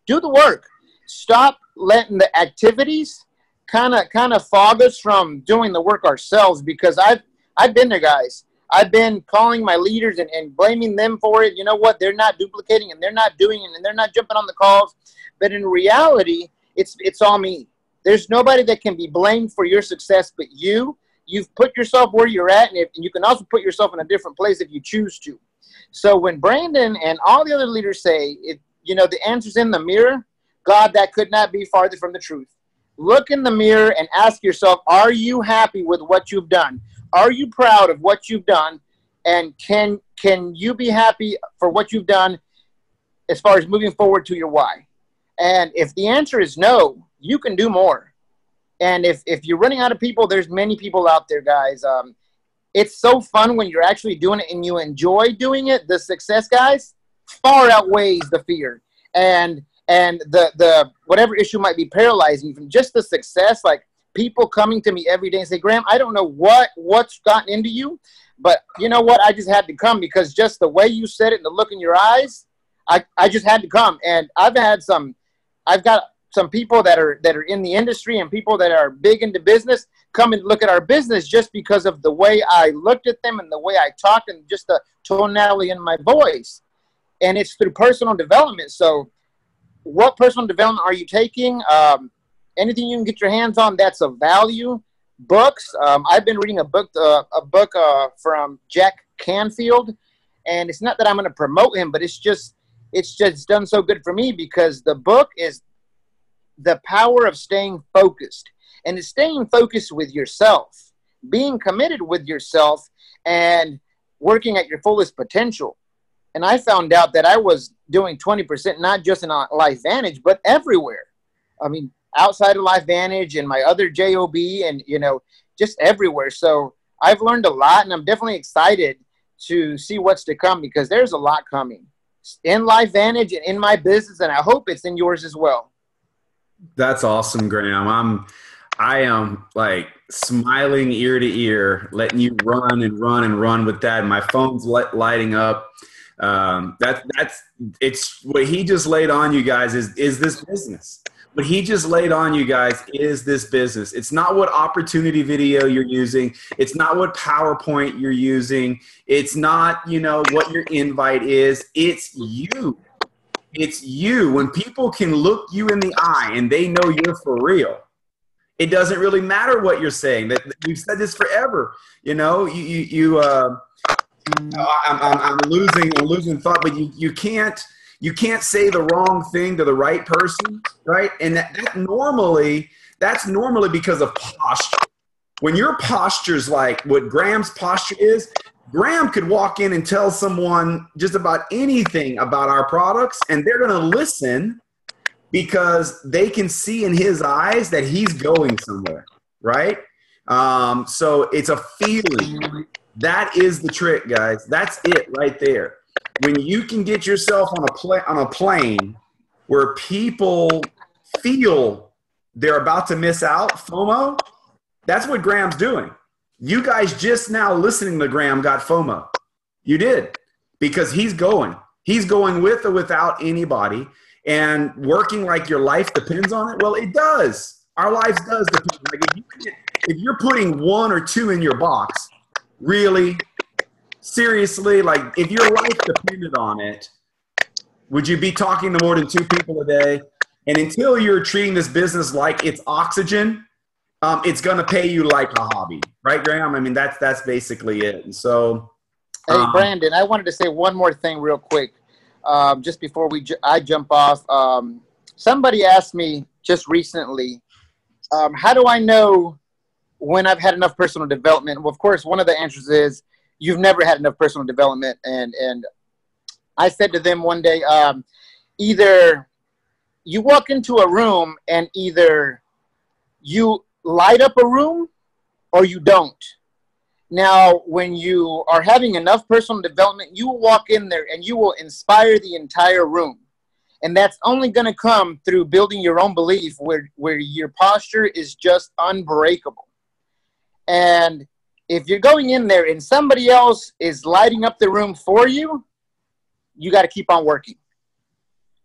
Do the work. Stop letting the activities kind of fog us from doing the work ourselves, because I've been there, guys. I've been calling my leaders and blaming them for it. You know what? They're not duplicating and they're not doing it and they're not jumping on the calls. But in reality, it's all me. There's nobody that can be blamed for your success but you. You've put yourself where you're at, and you can also put yourself in a different place if you choose to. So when Brandon and all the other leaders say, the answer's in the mirror, God, that could not be farther from the truth. Look in the mirror and ask yourself, are you happy with what you've done? Are you proud of what you've done? And can you be happy for what you've done as far as moving forward to your why? And if the answer is no, you can do more. And if you're running out of people, there's many people out there, guys. It's so fun when you're actually doing it and you enjoy doing it. The success, guys, far outweighs the fear. And the whatever issue might be paralyzing from just the success. Like people coming to me every day and say, Graham, I don't know what's gotten into you, but you know what? I just had to come because just the way you said it and the look in your eyes, I just had to come. And I've got some people that are in the industry and people that are big into business come and look at our business just because of the way I looked at them and the way I talked and just the tonality in my voice. And it's through personal development. So what personal development are you taking? Anything you can get your hands on that's of value. Books. I've been reading a book from Jack Canfield, and it's not that I'm going to promote him, but it's just done so good for me because the book is The Power of Staying Focused. And it's staying focused with yourself, being committed with yourself, and working at your fullest potential. And I found out that I was doing 20%, not just in LifeVantage, but everywhere. I mean, outside of LifeVantage and my other JOB and, just everywhere. So I've learned a lot, and I'm definitely excited to see what's to come, because there's a lot coming in LifeVantage and in my business, and I hope it's in yours as well. That's awesome, Graham. I am like smiling ear to ear, letting you run and run and run with that. My phone's lighting up. It's what he just laid on you guys is this business. What he just laid on you guys is this business. It's not what opportunity video you're using. It's not what PowerPoint you're using. It's not, what your invite is. It's you. It's you. When people can look you in the eye and they know you're for real, it doesn't really matter what you're saying. We've said this forever. I'm losing thought, but you can't say the wrong thing to the right person, right? And that's normally because of posture. When your posture's like what Graham's posture is, Graham could walk in and tell someone just about anything about our products, and they're going to listen because they can see in his eyes that he's going somewhere, right? So it's a feeling. That is the trick, guys. That's it right there. When you can get yourself on a plane where people feel they're about to miss out, FOMO, that's what Graham's doing. You guys just now listening to Graham got FOMO. You did, because he's going. He's going with or without anybody, and working like your life depends on it. Well, it does. Our lives does depend. Like if you're putting 1 or 2 in your box, really, seriously, like if your life depended on it, would you be talking to more than 2 people a day? And until you're treating this business like it's oxygen, it's going to pay you like a hobby, right, Graham? I mean, that's basically it. And so, hey, Brandon, I wanted to say one more thing real quick, just before I jump off. Somebody asked me just recently, how do I know when I've had enough personal development? Well, of course, one of the answers is you've never had enough personal development. And I said to them one day, either you walk into a room and either you light up a room or you don't. Now, when you are having enough personal development, you will walk in there and you will inspire the entire room. And that's only going to come through building your own belief where your posture is just unbreakable. And if you're going in there and somebody else is lighting up the room for you, you got to keep on working.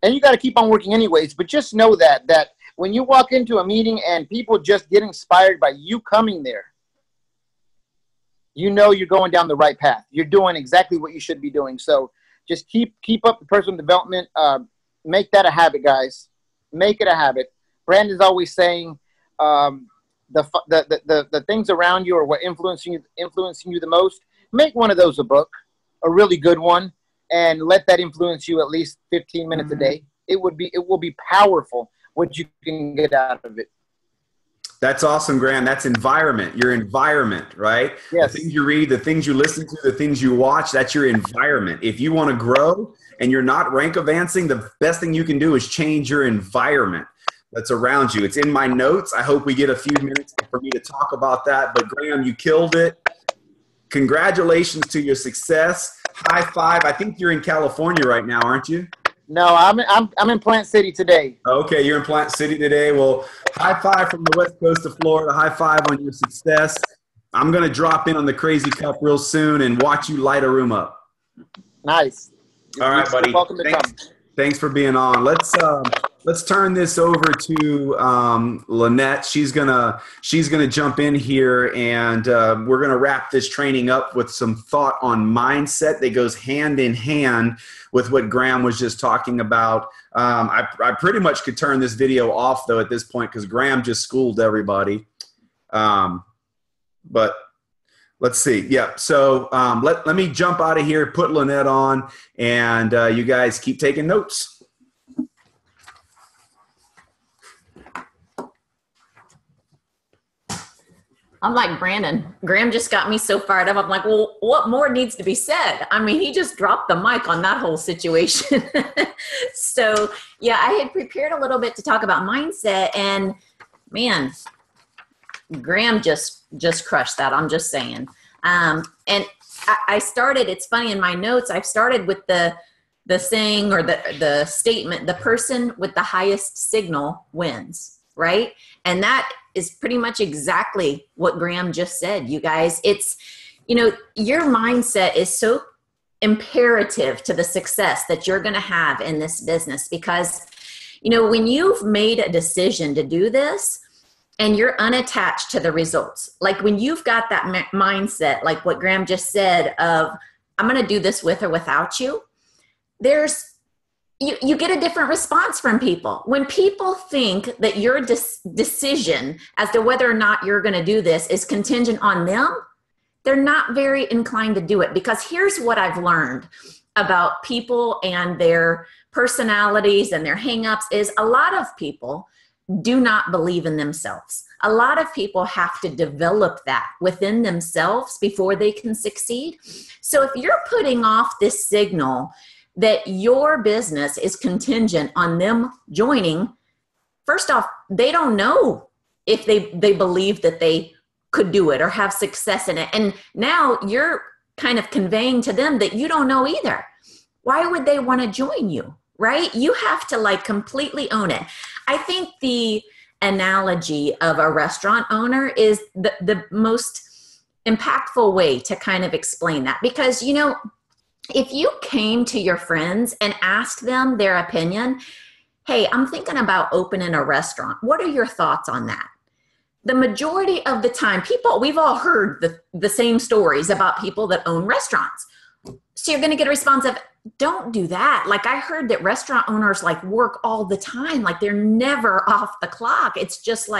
And you got to keep on working anyways. But just know that when you walk into a meeting and people just get inspired by you coming there, you know you're going down the right path. You're doing exactly what you should be doing. So just keep up the personal development. Make that a habit, guys. Make it a habit. Brandon's always saying the things around you are what influencing you the most. Make one of those a book, a really good one, and let that influence you at least 15 minutes a day. It will be powerful what you can get out of it. That's awesome, Graham. That's environment. Your environment, right? Yes. The things you read, the things you listen to, the things you watch, that's your environment. If you want to grow and you're not rank advancing, the best thing you can do is change your environment that's around you. It's in my notes. I hope we get a few minutes for me to talk about that. But Graham, you killed it. Congratulations to your success. High five. I think you're in California right now, aren't you? No, I'm in Plant City today. Okay, you're in Plant City today. Well, high five from the west coast of Florida. High five on your success. I'm going to drop in on the Crazy Cup real soon and watch you light a room up. Nice. All right, buddy. Welcome to come. Thanks for being on. Let's turn this over to Lynette. She's gonna jump in here, and we're gonna wrap this training up with some thought on mindset that goes hand in hand with what Graham was just talking about. I pretty much could turn this video off though at this point because Graham just schooled everybody. But let's see. Yeah. So let me jump out of here, put Lynette on, and you guys keep taking notes. I'm like Brandon. Graham just got me so fired up. I'm like, well, what more needs to be said? I mean, he just dropped the mic on that whole situation. So, yeah, I had prepared a little bit to talk about mindset, and man, Graham just crushed that. I'm just saying. And I started, it's funny in my notes, I've started with the saying or the statement, the person with the highest signal wins, right? And that is pretty much exactly what Graham just said, you guys. It's, your mindset is so imperative to the success that you're going to have in this business, because, when you've made a decision to do this and you're unattached to the results, like when you've got that mindset, like what Graham just said of, I'm going to do this with or without you, you get a different response from people. When people think that your decision as to whether or not you're going to do this is contingent on them, they're not very inclined to do it. Because here's what I've learned about people and their personalities and their hangups is a lot of people do not believe in themselves. A lot of people have to develop that within themselves before they can succeed. So if you're putting off this signal that your business is contingent on them joining, first off, they don't know if they believe that they could do it or have success in it. And now you're kind of conveying to them that you don't know either. Why would they want to join you, right? You have to completely own it. I think the analogy of a restaurant owner is the most impactful way to kind of explain that. Because, if you came to your friends and asked them their opinion, hey, I'm thinking about opening a restaurant. What are your thoughts on that? The majority of the time, we've all heard the same stories about people that own restaurants. So you're going to get a response of, don't do that. I heard that restaurant owners work all the time. They're never off the clock. It's just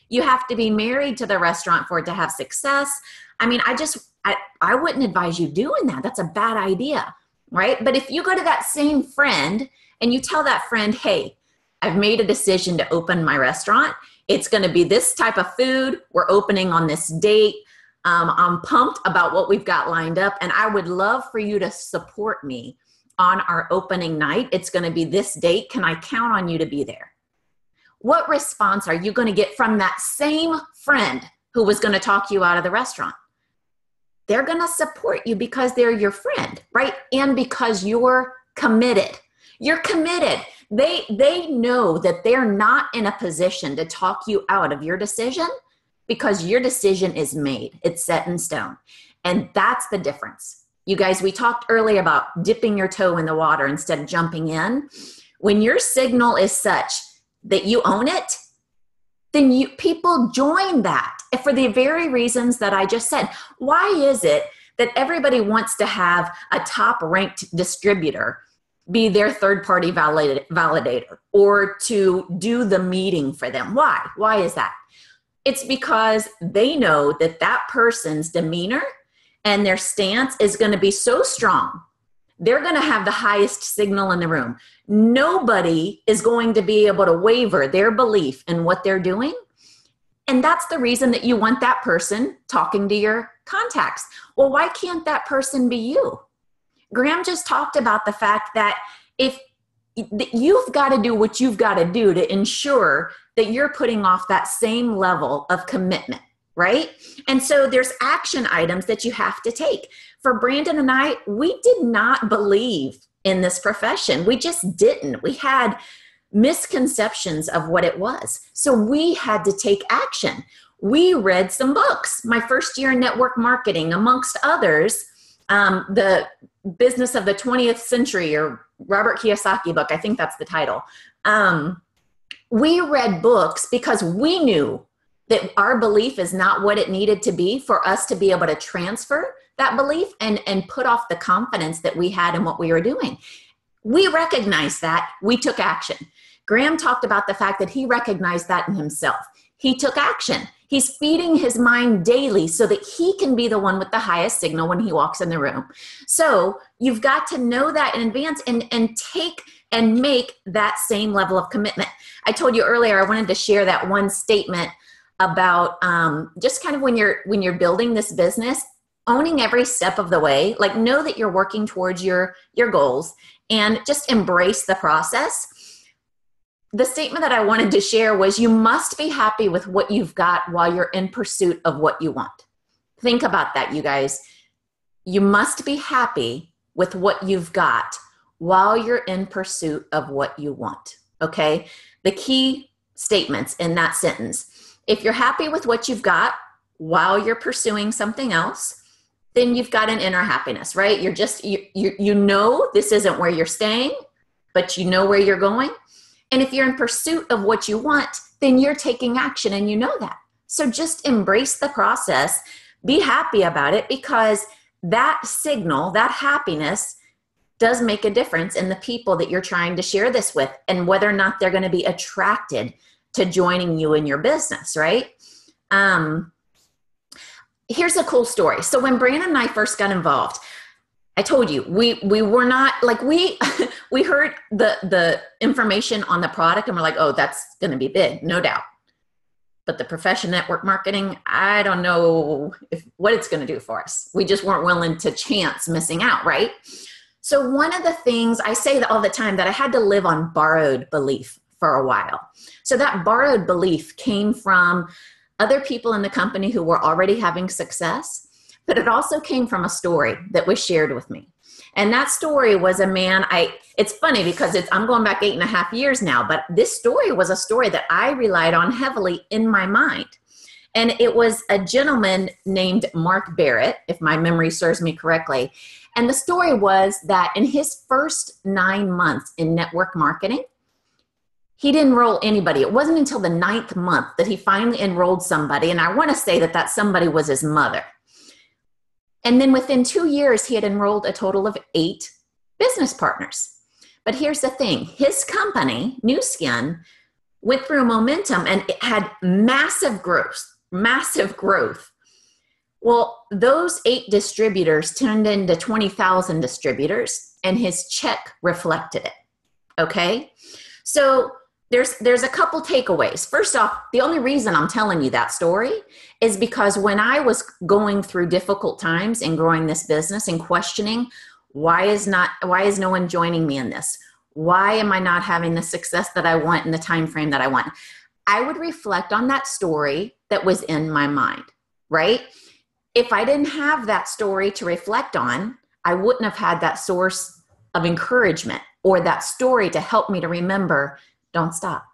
you have to be married to the restaurant for it to have success. I mean, I wouldn't advise you doing that. That's a bad idea, right? But if you go to that same friend and you tell that friend, hey, I've made a decision to open my restaurant. It's going to be this type of food. We're opening on this date. I'm pumped about what we've got lined up, and I would love for you to support me on our opening night. It's going to be this date. Can I count on you to be there? What response are you going to get from that same friend who was going to talk you out of the restaurant? They're going to support you because they're your friend, right? And because you're committed. You're committed. They know that they're not in a position to talk you out of your decision because your decision is made. It's set in stone. And that's the difference. You guys, we talked earlier about dipping your toe in the water instead of jumping in. When your signal is such that you own it, then people join that for the very reasons that I just said. Why is it that everybody wants to have a top-ranked distributor be their third-party validator or to do the meeting for them? Why? Why is that? It's because they know that that person's demeanor and their stance is going to be so strong. They're going to have the highest signal in the room. Nobody is going to be able to waver their belief in what they're doing. And that's the reason that you want that person talking to your contacts. Well, why can't that person be you? Graham just talked about the fact that if you've got to do what you've got to do to ensure that you're putting off that same level of commitment, right? And so there's action items that you have to take. For Brandon and I, we did not believe in this profession. We just didn't. We had misconceptions of what it was. So we had to take action. We read some books. My first year in network marketing, amongst others, the Business of the 20th Century, or Robert Kiyosaki book, I think that's the title. We read books because we knew that our belief is not what it needed to be for us to be able to transfer that belief and put off the confidence that we had in what we were doing. We recognized that. We took action. Graham talked about the fact that he recognized that in himself. He took action. He's feeding his mind daily so that he can be the one with the highest signal when he walks in the room. So you've got to know that in advance and take and make that same level of commitment. I told you earlier, I wanted to share that one statement about just kind of when you're building this business, owning every step of the way, know that you're working towards your goals and just embrace the process. The statement that I wanted to share was, you must be happy with what you've got while you're in pursuit of what you want. Think about that, you guys. You must be happy with what you've got while you're in pursuit of what you want. Okay? The key statements in that sentence. If you're happy with what you've got while you're pursuing something else, then you've got an inner happiness, right? You're just, you know this isn't where you're staying, but you know where you're going. And if you're in pursuit of what you want, then you're taking action and you know that. So just embrace the process, be happy about it, because that signal, that happiness does make a difference in the people that you're trying to share this with and whether or not they're going to be attracted to joining you in your business, right? Here's a cool story. So when Brandon and I first got involved, I told you, we were not like, we heard the information on the product and we're like, oh, that's going to be big, no doubt. But the profession network marketing, I don't know what it's going to do for us. We just weren't willing to chance missing out, right? So one of the things I say all the time, that I had to live on borrowed belief for a while. So that borrowed belief came from other people in the company who were already having success, but it also came from a story that was shared with me. And that story was a man, it's funny because I'm going back 8.5 years now, but this story was a story that I relied on heavily in my mind. And it was a gentleman named Mark Barrett, if my memory serves me correctly. And the story was that in his first 9 months in network marketing, he didn't enroll anybody. It wasn't until the 9th month that he finally enrolled somebody. And I want to say that somebody was his mother. And then within 2 years, he had enrolled a total of 8 business partners. But here's the thing. His company, New Skin, went through momentum and it had massive growth. Well, those 8 distributors turned into 20,000 distributors, and his check reflected it. Okay? So there's a couple takeaways. First off, the only reason I'm telling you that story is because when I was going through difficult times and growing this business and questioning, why is no one joining me in this? Why am I not having the success that I want in the time frame that I want? I would reflect on that story that was in my mind, right? If I didn't have that story to reflect on, I wouldn't have had that source of encouragement or that story to help me to remember, don't stop.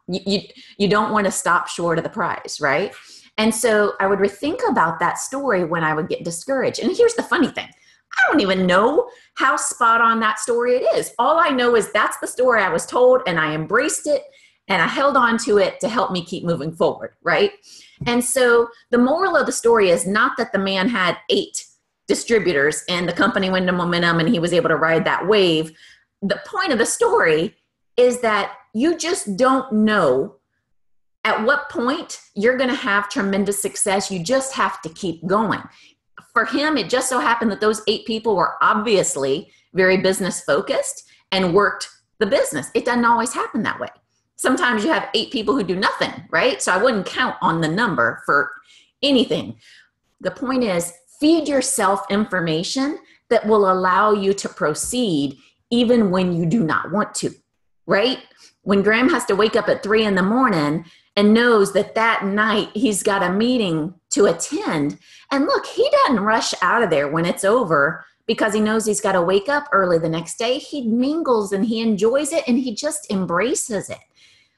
You don't want to stop short of the prize, right? And so I would rethink about that story when I would get discouraged. And here's the funny thing. I don't even know how spot on that story it is. All I know is that's the story I was told, and I embraced it and I held on to it to help me keep moving forward, right? And so the moral of the story is not that the man had 8 distributors and the company went into momentum and he was able to ride that wave. The point of the story is that you just don't know at what point you're going to have tremendous success. You just have to keep going. For him, it just so happened that those 8 people were obviously very business focused and worked the business. It doesn't always happen that way. Sometimes you have 8 people who do nothing, right? So I wouldn't count on the number for anything. The point is, feed yourself information that will allow you to proceed even when you do not want to, right? When Graham has to wake up at 3 a.m. and knows that night he's got a meeting to attend, and look, he doesn't rush out of there when it's over because he knows he's got to wake up early the next day. He mingles and he enjoys it and he just embraces it.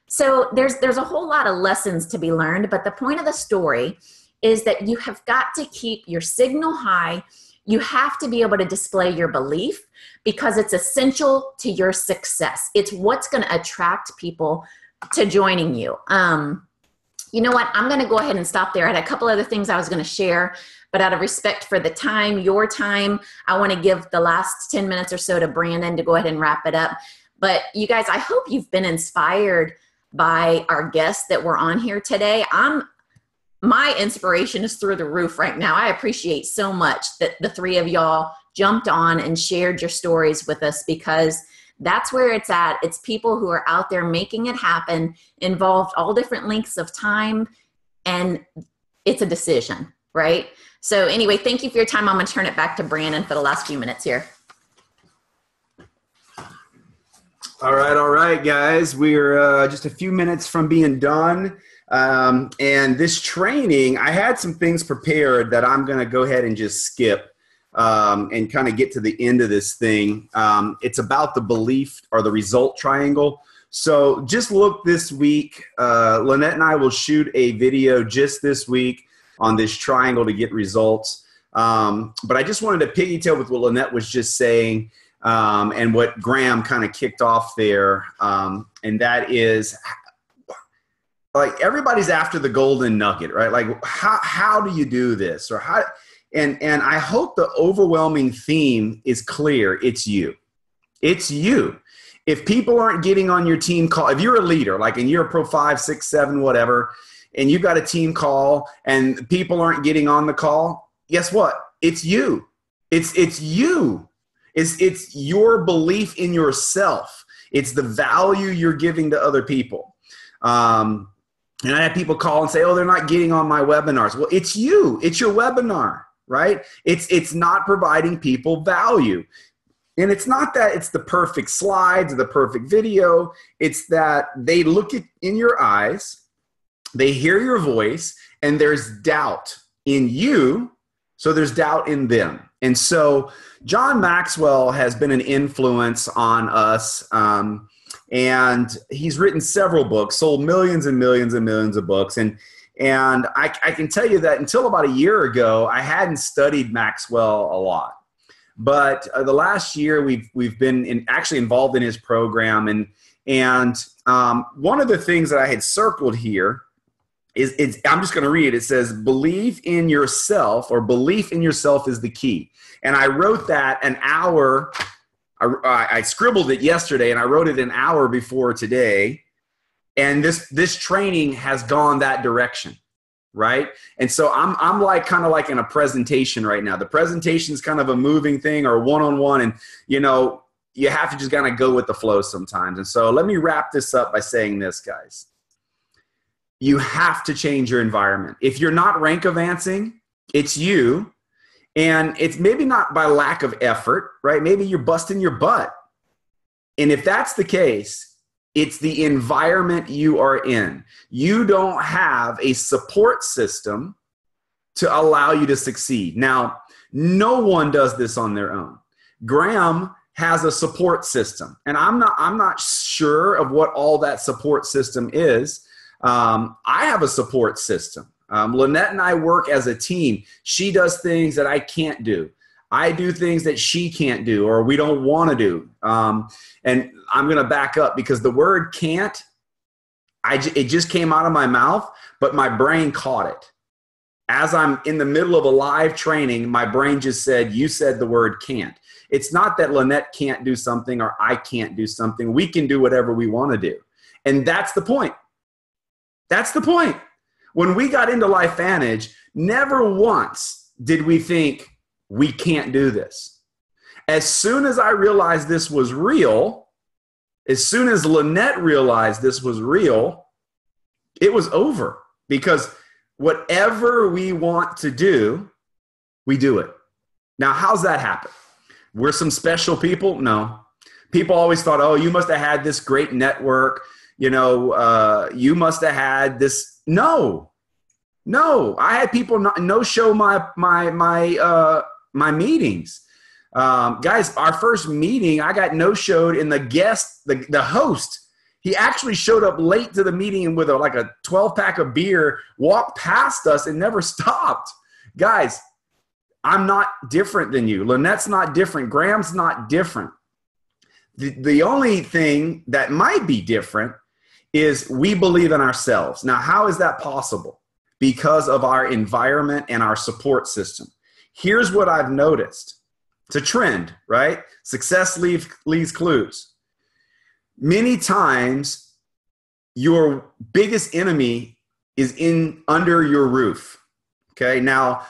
So there's a whole lot of lessons to be learned, but the point of the story is that you have got to keep your signal high. You have to be able to display your belief because it's essential to your success. It's what's going to attract people to joining you. You know what? I'm going to go ahead and stop there. I had a couple other things I was going to share, but out of respect for the time, your time, I want to give the last 10 minutes or so to Brandon to go ahead and wrap it up. But you guys, I hope you've been inspired by our guests that were on here today. My inspiration is through the roof right now. I appreciate so much that the 3 of y'all jumped on and shared your stories with us, because that's where it's at. It's people who are out there making it happen, involved all different lengths of time, and it's a decision, right? So anyway, thank you for your time. I'm going to turn it back to Brandon for the last few minutes here. All right, guys. We're just a few minutes from being done. And this training, I had some things prepared that I'm going to go ahead and just skip and kind of get to the end of this thing. It's about the belief or the result triangle. So just look this week. Lynette and I will shoot a video just this week on this triangle to get results. But I just wanted to piggytail with what Lynette was just saying and what Graham kind of kicked off there. And that is, like, everybody's after the golden nugget, right? Like, how do you do this? Or how? And I hope the overwhelming theme is clear. It's you. It's you. If people aren't getting on your team call, if you're a leader, like, and you're a pro 5, 6, 7, whatever, and you've got a team call and people aren't getting on the call, guess what? It's you. It's you. It's your belief in yourself. It's the value you're giving to other people. And I have people call and say, oh, they're not getting on my webinars. Well, it's you. It's your webinar, right? It's not providing people value. And it's not that it's the perfect slides or the perfect video. It's that they look in your eyes, they hear your voice, and there's doubt in you, so there's doubt in them. And so John Maxwell has been an influence on us, and he's written several books, sold millions and millions and millions of books. And I can tell you that until about a year ago, I hadn't studied Maxwell a lot. But the last year, we've been actually involved in his program. And one of the things that I had circled here is I'm just going to read it. It says, believe in yourself, or belief in yourself is the key. And I wrote that an hour. I scribbled it yesterday, and I wrote it an hour before today. And this training has gone that direction, right? And so I'm like kind of like in a presentation right now. The presentation is kind of a moving thing or one-on-one, and you have to just kind of go with the flow sometimes. And so let me wrap this up by saying this, guys. You have to change your environment. If you're not rank advancing, it's you. And it's maybe not by lack of effort, right? Maybe you're busting your butt. And if that's the case, it's the environment you are in. You don't have a support system to allow you to succeed. Now, no one does this on their own. Graham has a support system, and I'm not sure of what all that support system is. I have a support system. Lynette and I work as a team. She does things that I can't do. I do things that she can't do or we don't want to do. And I'm going to back up because the word can't, it just came out of my mouth, but my brain caught it. As I'm in the middle of a live training, my brain just said, you said the word can't. It's not that Lynette can't do something or I can't do something. We can do whatever we want to do. And that's the point. That's the point. When we got into LifeVantage, never once did we think we can't do this. As soon as I realized this was real, as soon as Lynette realized this was real, it was over. Because whatever we want to do, we do it. Now, how's that happen? We're some special people? No. People always thought, oh, you must have had this great network. You must have had this. No. I had people no show my meetings. Guys, our first meeting, I got no showed, and the host, he actually showed up late to the meeting with like a 12-pack of beer, walked past us and never stopped. Guys, I'm not different than you. Lynette's not different. Graham's not different. The only thing that might be different is we believe in ourselves. Now, how is that possible? Because of our environment and our support system. Here's what I've noticed. It's a trend, right? Success leaves clues. Many times, your biggest enemy is under your roof. Okay, now,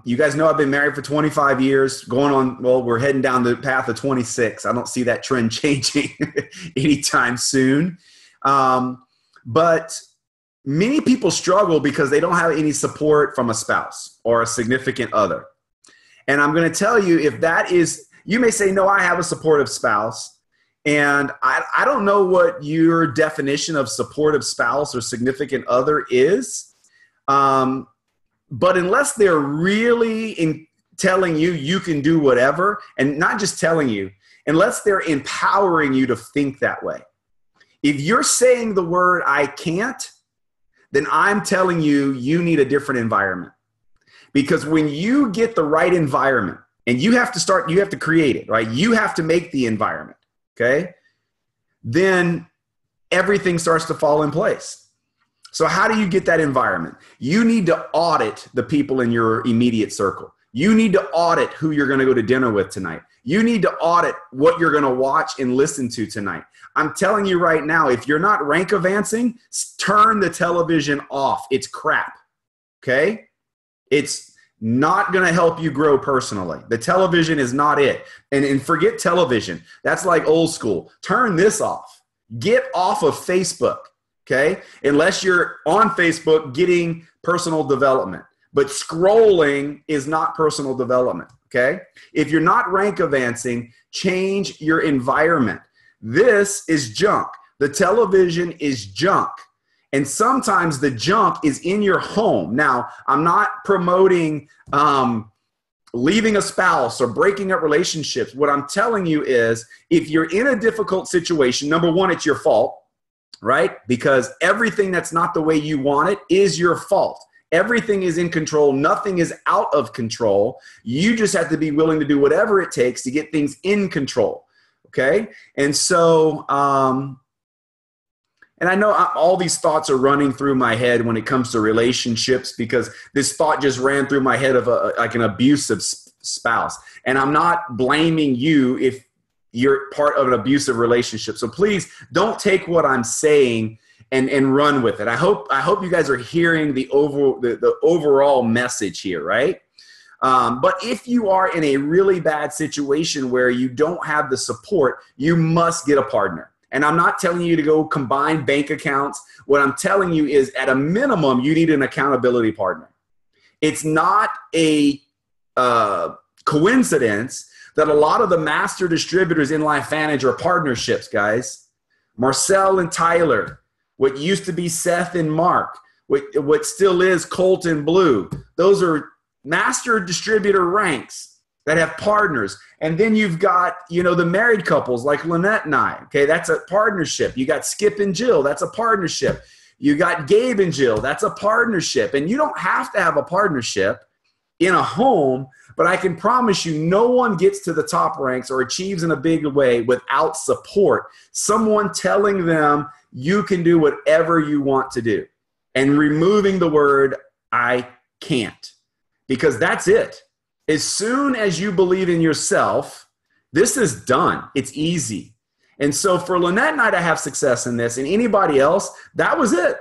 you guys know I've been married for 25 years, we're heading down the path of 26. I don't see that trend changing anytime soon. But many people struggle because they don't have any support from a spouse or a significant other. And I'm going to tell you, if that is, you may say, no, I have a supportive spouse. And I don't know what your definition of supportive spouse or significant other is. But unless they're really telling you you can do whatever, and not just telling you, unless they're empowering you to think that way. If you're saying the word I can't, then I'm telling you, you need a different environment. Because when you get the right environment, and you have to create it, right? You have to make the environment, okay? Then everything starts to fall in place. So how do you get that environment? You need to audit the people in your immediate circle. You need to audit who you're going to go to dinner with tonight. You need to audit what you're going to watch and listen to tonight. I'm telling you right now, if you're not rank advancing, turn the television off. It's crap, okay? It's not going to help you grow personally. The television is not it. And forget television. That's like old school. Turn this off. Get off of Facebook. Okay, unless you're on Facebook getting personal development. But scrolling is not personal development, okay? If you're not rank advancing, change your environment. This is junk. The television is junk. And sometimes the junk is in your home. Now, I'm not promoting leaving a spouse or breaking up relationships. What I'm telling you is if you're in a difficult situation, number one, it's your fault. Right? Because everything that's not the way you want it is your fault. Everything is in control. Nothing is out of control. You just have to be willing to do whatever it takes to get things in control. Okay? And so, and I know all these thoughts are running through my head when it comes to relationships, because this thought just ran through my head of like an abusive spouse. And I'm not blaming you if you're part of an abusive relationship. So please don't take what I'm saying and run with it. I hope you guys are hearing the overall message here, right? But if you are in a really bad situation where you don't have the support, you must get a partner. And I'm not telling you to go combine bank accounts. What I'm telling you is at a minimum, you need an accountability partner. It's not a coincidence that a lot of the master distributors in LifeVantage are partnerships, guys. Marcel and Tyler, what used to be Seth and Mark, what still is Colt and Blue. Those are master distributor ranks that have partners. And then you've got, the married couples like Lynette and I. Okay, that's a partnership. You got Skip and Jill, that's a partnership. You got Gabe and Jill, that's a partnership. And you don't have to have a partnership in a home, but I can promise you no one gets to the top ranks or achieves in a big way without support. Someone telling them you can do whatever you want to do and removing the word I can't, because that's it. As soon as you believe in yourself, this is done. It's easy. And so for Lynette and I to have success in this and anybody else, that was it.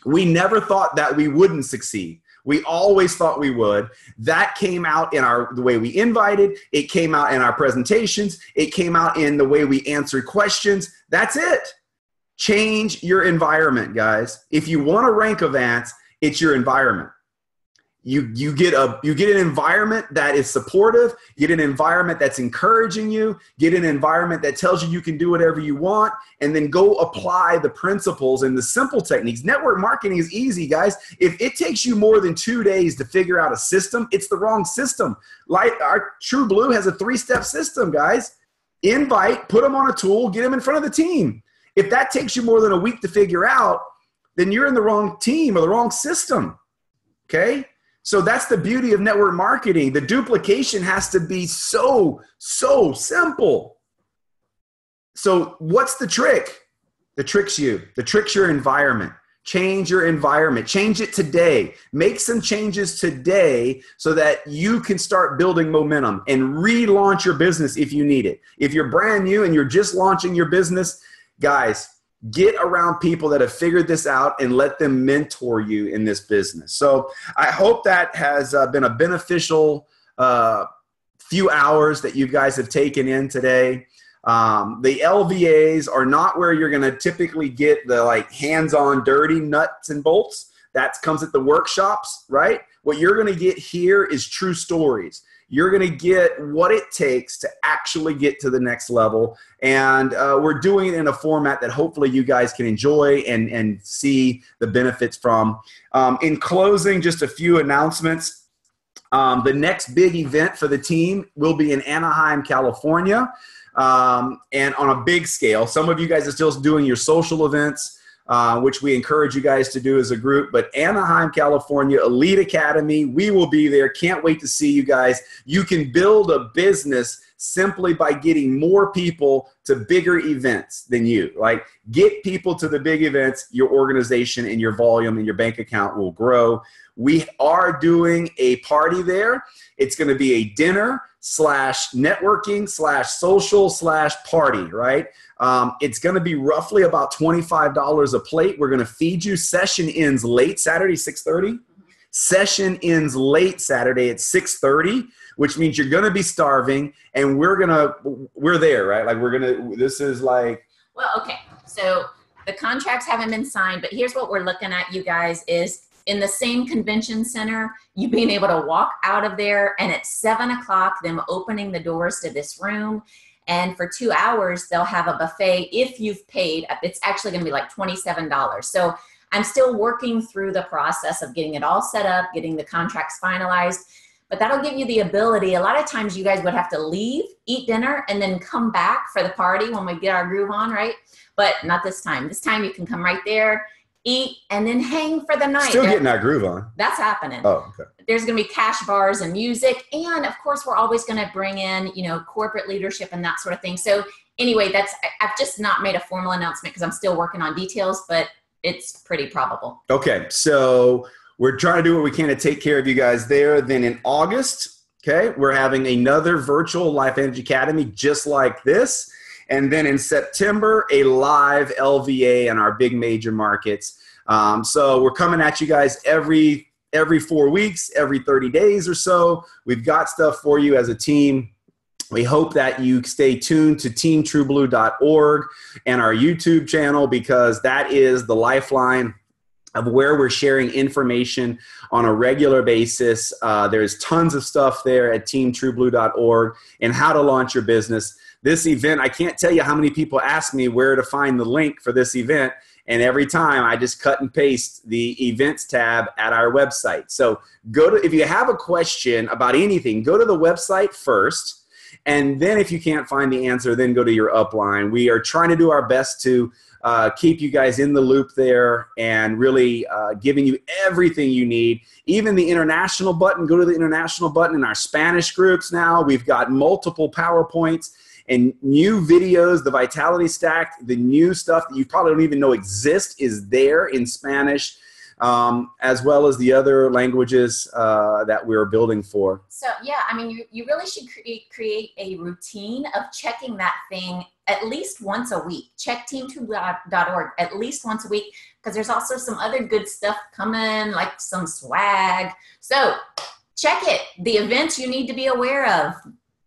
We never thought that we wouldn't succeed. We always thought we would. That came out in the way we invited. It came out in our presentations. It came out in the way we answered questions. That's it. Change your environment, guys. If you want to rank advance, it's your environment. You get an environment that is supportive, get an environment that's encouraging you, get an environment that tells you can do whatever you want, and then go apply the principles and the simple techniques. Network marketing is easy, guys. If it takes you more than 2 days to figure out a system, it's the wrong system. Like our True Blue has a 3-step system, guys. Invite, put them on a tool, get them in front of the team. If that takes you more than a week to figure out, then you're in the wrong team or the wrong system, okay? So that's the beauty of network marketing. The duplication has to be so simple. So what's the trick? The trick's you. The trick's your environment. Change your environment. Change it today. Make some changes today so that you can start building momentum and relaunch your business if you need it. If you're brand new and you're just launching your business, guys, get around people that have figured this out and let them mentor you in this business. So I hope that has been a beneficial few hours that you guys have taken in today. The LVAs are not where you're going to typically get the hands-on dirty nuts and bolts. That comes at the workshops, right? What you're going to get here is true stories. you're going to get what it takes to actually get to the next level. And we're doing it in a format that hopefully you guys can enjoy and see the benefits from. In closing, just a few announcements. The next big event for the team will be in Anaheim, California, and on a big scale. Some of you guys are still doing your social events, which we encourage you guys to do as a group. But Anaheim, California, Elite Academy, we will be there. Can't wait to see you guys. You can build a business simply by getting more people to bigger events than you. Like, get people to the big events, your organization and your volume and your bank account will grow. We are doing a party there. It's going to be a dinner / networking / social / party, right? It's going to be roughly about $25 a plate. We're going to feed you. Session ends late Saturday, 6:30. Session ends late Saturday at 6:30, which means you're going to be starving, and we're there, right? Like, this is like. Well, okay. So the contracts haven't been signed, but here's what we're looking at, you guys, is in the same convention center, you being able to walk out of there, and at 7 o'clock, them opening the doors to this room. And for 2 hours, they'll have a buffet. If you've paid, it's actually going to be like $27. So I'm still working through the process of getting it all set up, getting the contracts finalized. But that'll give you the ability. A lot of times you guys would have to leave, eat dinner, and then come back for the party when we get our groove on, right? But not this time. This time you can come right there, eat, and then hang for the night. Still getting our groove on. That's happening. Oh, okay. There's going to be cash bars and music. And of course, we're always going to bring in, corporate leadership and that sort of thing. So anyway, I've just not made a formal announcement because I'm still working on details, but it's pretty probable. Okay. So we're trying to do what we can to take care of you guys there. Then in August, okay, we're having another virtual LifeVantage Academy just like this. And then in September, a live LVA in our big major markets. So we're coming at you guys every 4 weeks, every 30 days or so. We've got stuff for you as a team. We hope that you stay tuned to teamtrueblue.org and our YouTube channel, because that is the lifeline of where we're sharing information on a regular basis. There's tons of stuff there at teamtrueblue.org and how to launch your business. This event, I can't tell you how many people ask me where to find the link for this event. And every time I just cut and paste the events tab at our website. So if you have a question about anything, go to the website first. And then if you can't find the answer, then go to your upline. We are trying to do our best to keep you guys in the loop there and really giving you everything you need. Even the international button, go to the international button in our Spanish groups now. We've got multiple PowerPoints and new videos, the Vitality Stack, the new stuff that you probably don't even know exists is there in Spanish, as well as the other languages that we're building for. So, yeah, I mean, you really should create a routine of checking that thing at least once a week. Check teamtrueblue.org at least once a week, because there's also some other good stuff coming, like some swag. So check it. The events you need to be aware of.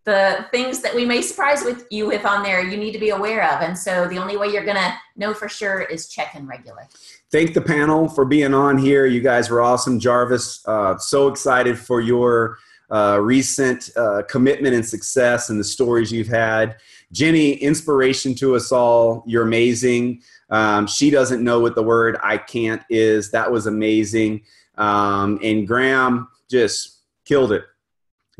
The things that we may surprise you with on there, you need to be aware of. And so the only way you're going to know for sure is check in regular. Thank the panel for being on here. You guys were awesome. Jarvis, so excited for your recent commitment and success and the stories you've had. Jenny, inspiration to us all. You're amazing. She doesn't know what the word I can't is. That was amazing. And Graham just killed it.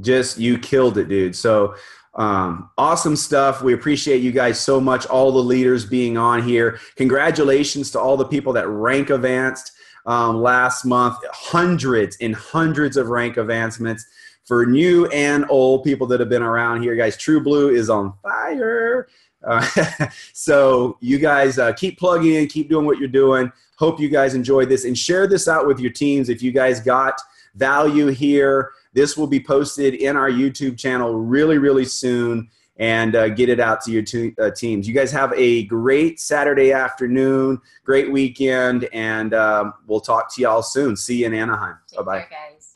You killed it, dude. So awesome stuff. We appreciate you guys so much, all the leaders being on here. Congratulations to all the people that rank advanced last month. Hundreds and hundreds of rank advancements for new and old people that have been around here. Guys, True Blue is on fire. So you guys keep plugging in, keep doing what you're doing. Hope you guys enjoyed this, and share this out with your teams. If you guys got value here, this will be posted in our YouTube channel really, really soon, and get it out to your teams. You guys have a great Saturday afternoon, great weekend, and we'll talk to y'all soon. See you in Anaheim. Take Bye-bye. care, guys.